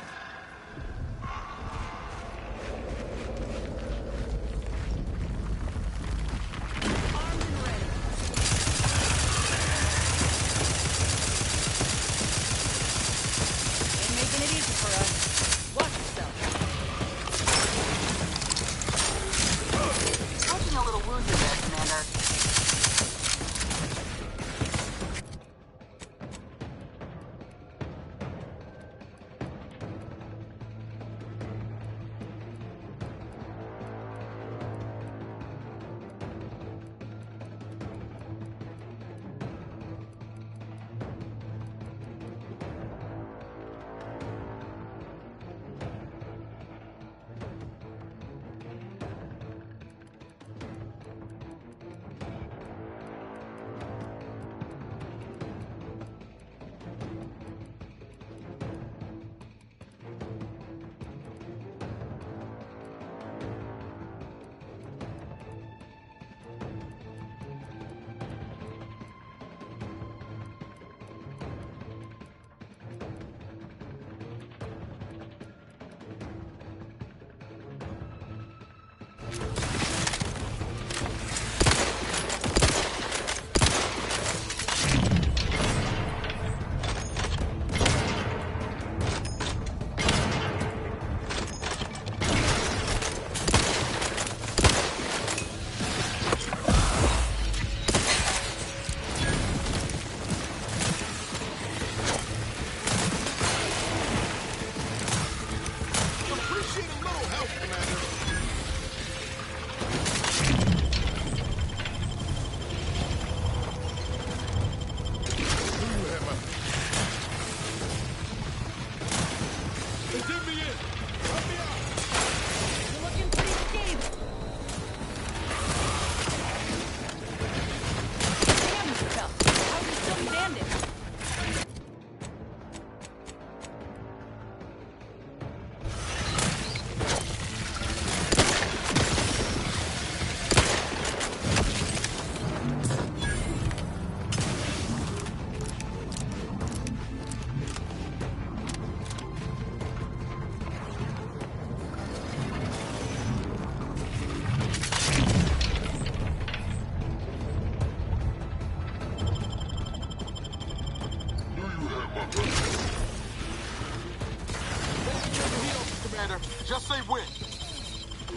Just say when.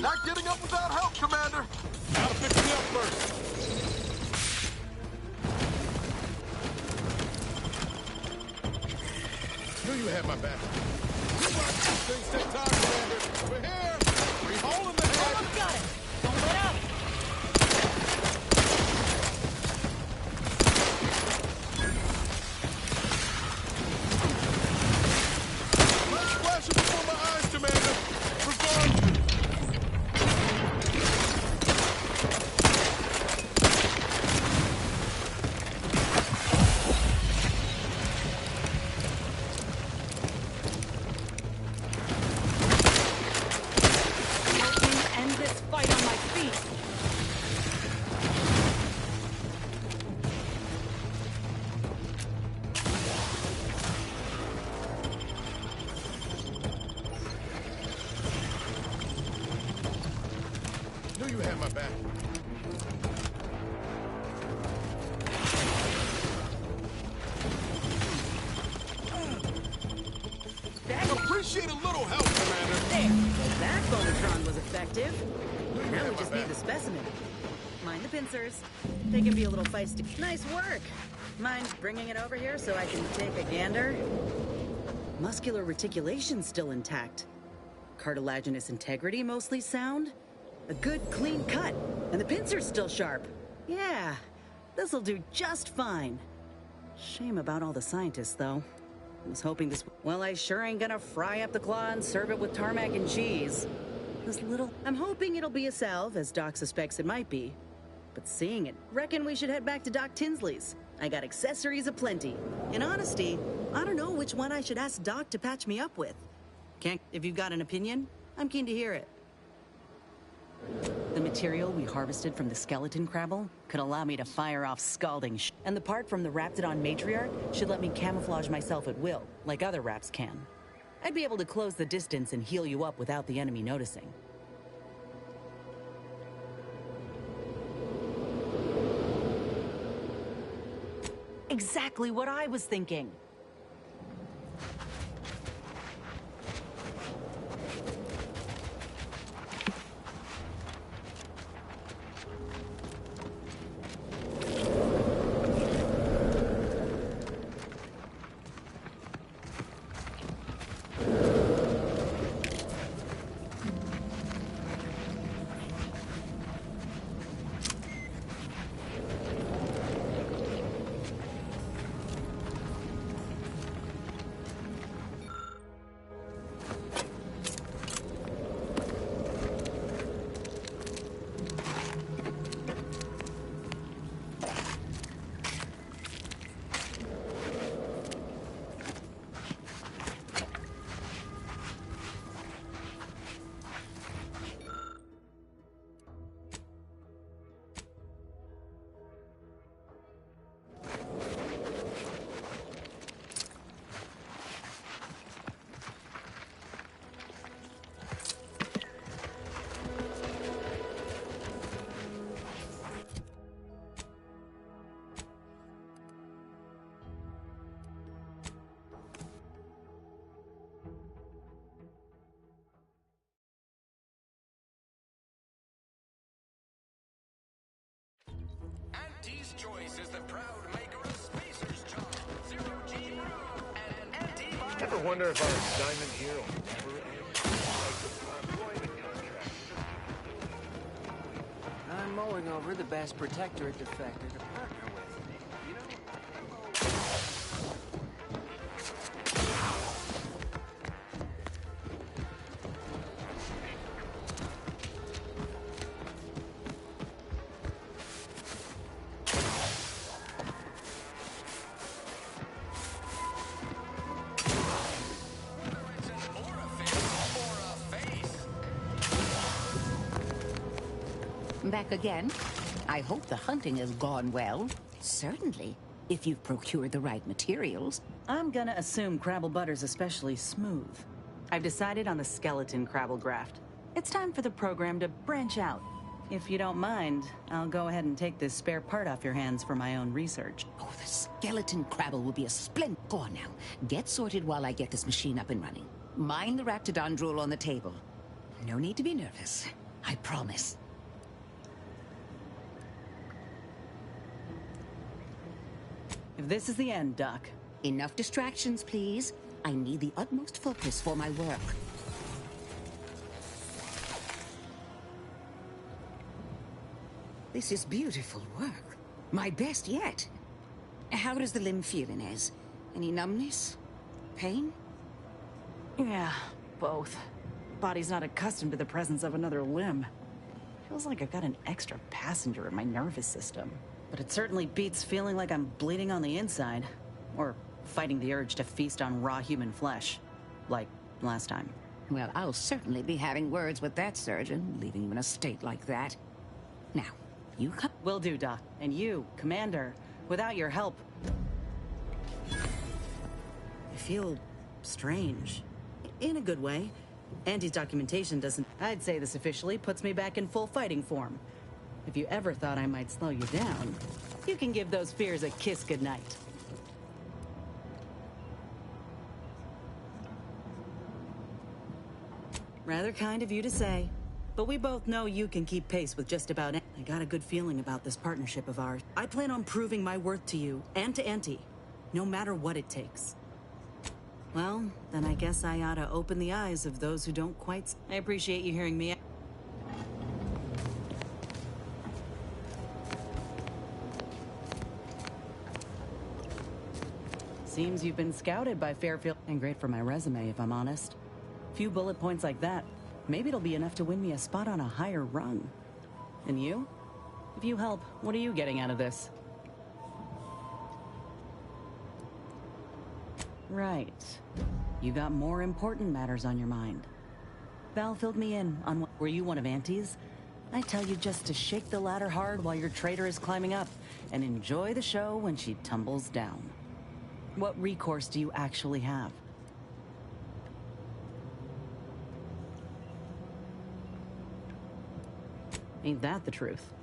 Not getting up without help, Commander. Gotta pick me up first. Knew you had my back. Things take time, Commander. We're here. Free hole in the head. Almost got it. Don't let up. Let's flash it before my eyes, Commander. Regard you. End this fight on my feet. Knew you had my back. Appreciate a little help, Commander. There. Well, that Bonatron was effective. Now we just need the specimen. Mind the pincers. They can be a little feisty. Nice work. Mind bringing it over here so I can take a gander? Muscular reticulation's still intact. Cartilaginous integrity mostly sound. A good clean cut. And the pincer's still sharp. Yeah, this'll do just fine. Shame about all the scientists, though. I was hoping this... Well, I sure ain't gonna fry up the claw and serve it with tarmac and cheese. This little... I'm hoping it'll be a salve, as Doc suspects it might be. But seeing it, reckon we should head back to Doc Tinsley's. I got accessories aplenty. In honesty, I don't know which one I should ask Doc to patch me up with. Can't... If you've got an opinion, I'm keen to hear it. The material we harvested from the skeleton crabble could allow me to fire off scalding and the part from the Raptidon matriarch should let me camouflage myself at will, like other Raps can. I'd be able to close the distance and heal you up without the enemy noticing. Exactly what I was thinking. Auntie's Choice is the proud maker of Spacer's Charm, Zero G Brew, and Auntie... Ever wonder if our diamond here will never I'm mulling over the best protectorate defector to partner with. You know, Back again? I hope the hunting has gone well. Certainly, if you've procured the right materials. I'm gonna assume Crabble Butter's especially smooth. I've decided on the skeleton Crabble graft. It's time for the program to branch out. If you don't mind, I'll go ahead and take this spare part off your hands for my own research. Oh, the skeleton Crabble will be a splendid... Go on now. Get sorted while I get this machine up and running. Mind the Raptidon drool on the table. No need to be nervous. I promise. If this is the end, Doc. Enough distractions, please. I need the utmost focus for my work. This is beautiful work. My best yet. How does the limb feel, Inez? Any numbness? Pain? Yeah, both. Body's not accustomed to the presence of another limb. Feels like I've got an extra passenger in my nervous system. But it certainly beats feeling like I'm bleeding on the inside. Or fighting the urge to feast on raw human flesh. Like last time. Well, I'll certainly be having words with that surgeon, leaving you in a state like that. Now, you come. Will do, Doc. And you, Commander, without your help... I feel strange. In a good way. Auntie's documentation doesn't... I'd say this officially puts me back in full fighting form. If you ever thought I might slow you down, you can give those fears a kiss goodnight. Rather kind of you to say, but we both know you can keep pace with just about any... I got a good feeling about this partnership of ours. I plan on proving my worth to you and to Auntie, no matter what it takes. Well, then I guess I ought to open the eyes of those who don't quite... I appreciate you hearing me. Seems you've been scouted by Fairfield. And great for my resume, if I'm honest. Few bullet points like that. Maybe it'll be enough to win me a spot on a higher rung. And you? If you help, what are you getting out of this? Right. You got more important matters on your mind. Val filled me in on what... Were you one of Auntie's? I tell you just to shake the ladder hard while your traitor is climbing up, and enjoy the show when she tumbles down. What recourse do you actually have? Ain't that the truth?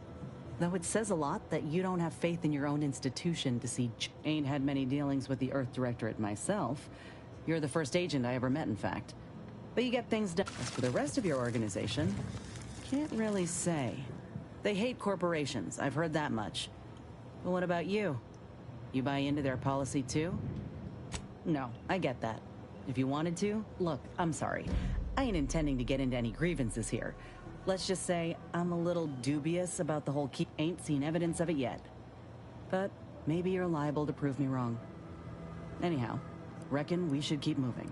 Though it says a lot that you don't have faith in your own institution to see... Ain't had many dealings with the Earth Directorate myself. You're the first agent I ever met, in fact. But you get things done. As for the rest of your organization, can't really say. They hate corporations, I've heard that much. But what about you? You buy into their policy too? No, I get that. If you wanted to, look, I'm sorry. I ain't intending to get into any grievances here. Let's just say I'm a little dubious about the whole keep. Ain't seen evidence of it yet. But maybe you're liable to prove me wrong. Anyhow, reckon we should keep moving.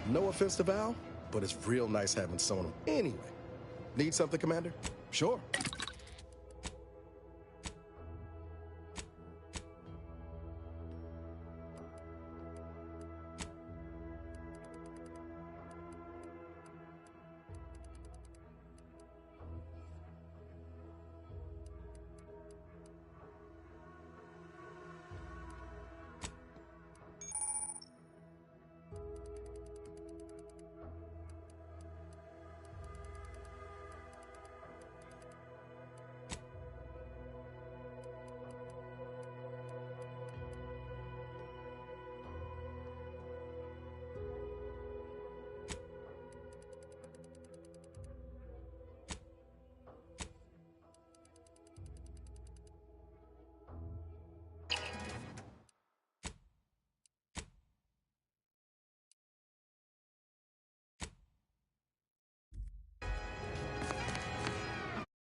No offense to Val, but it's real nice having someone. Anyway, need something, Commander? Sure.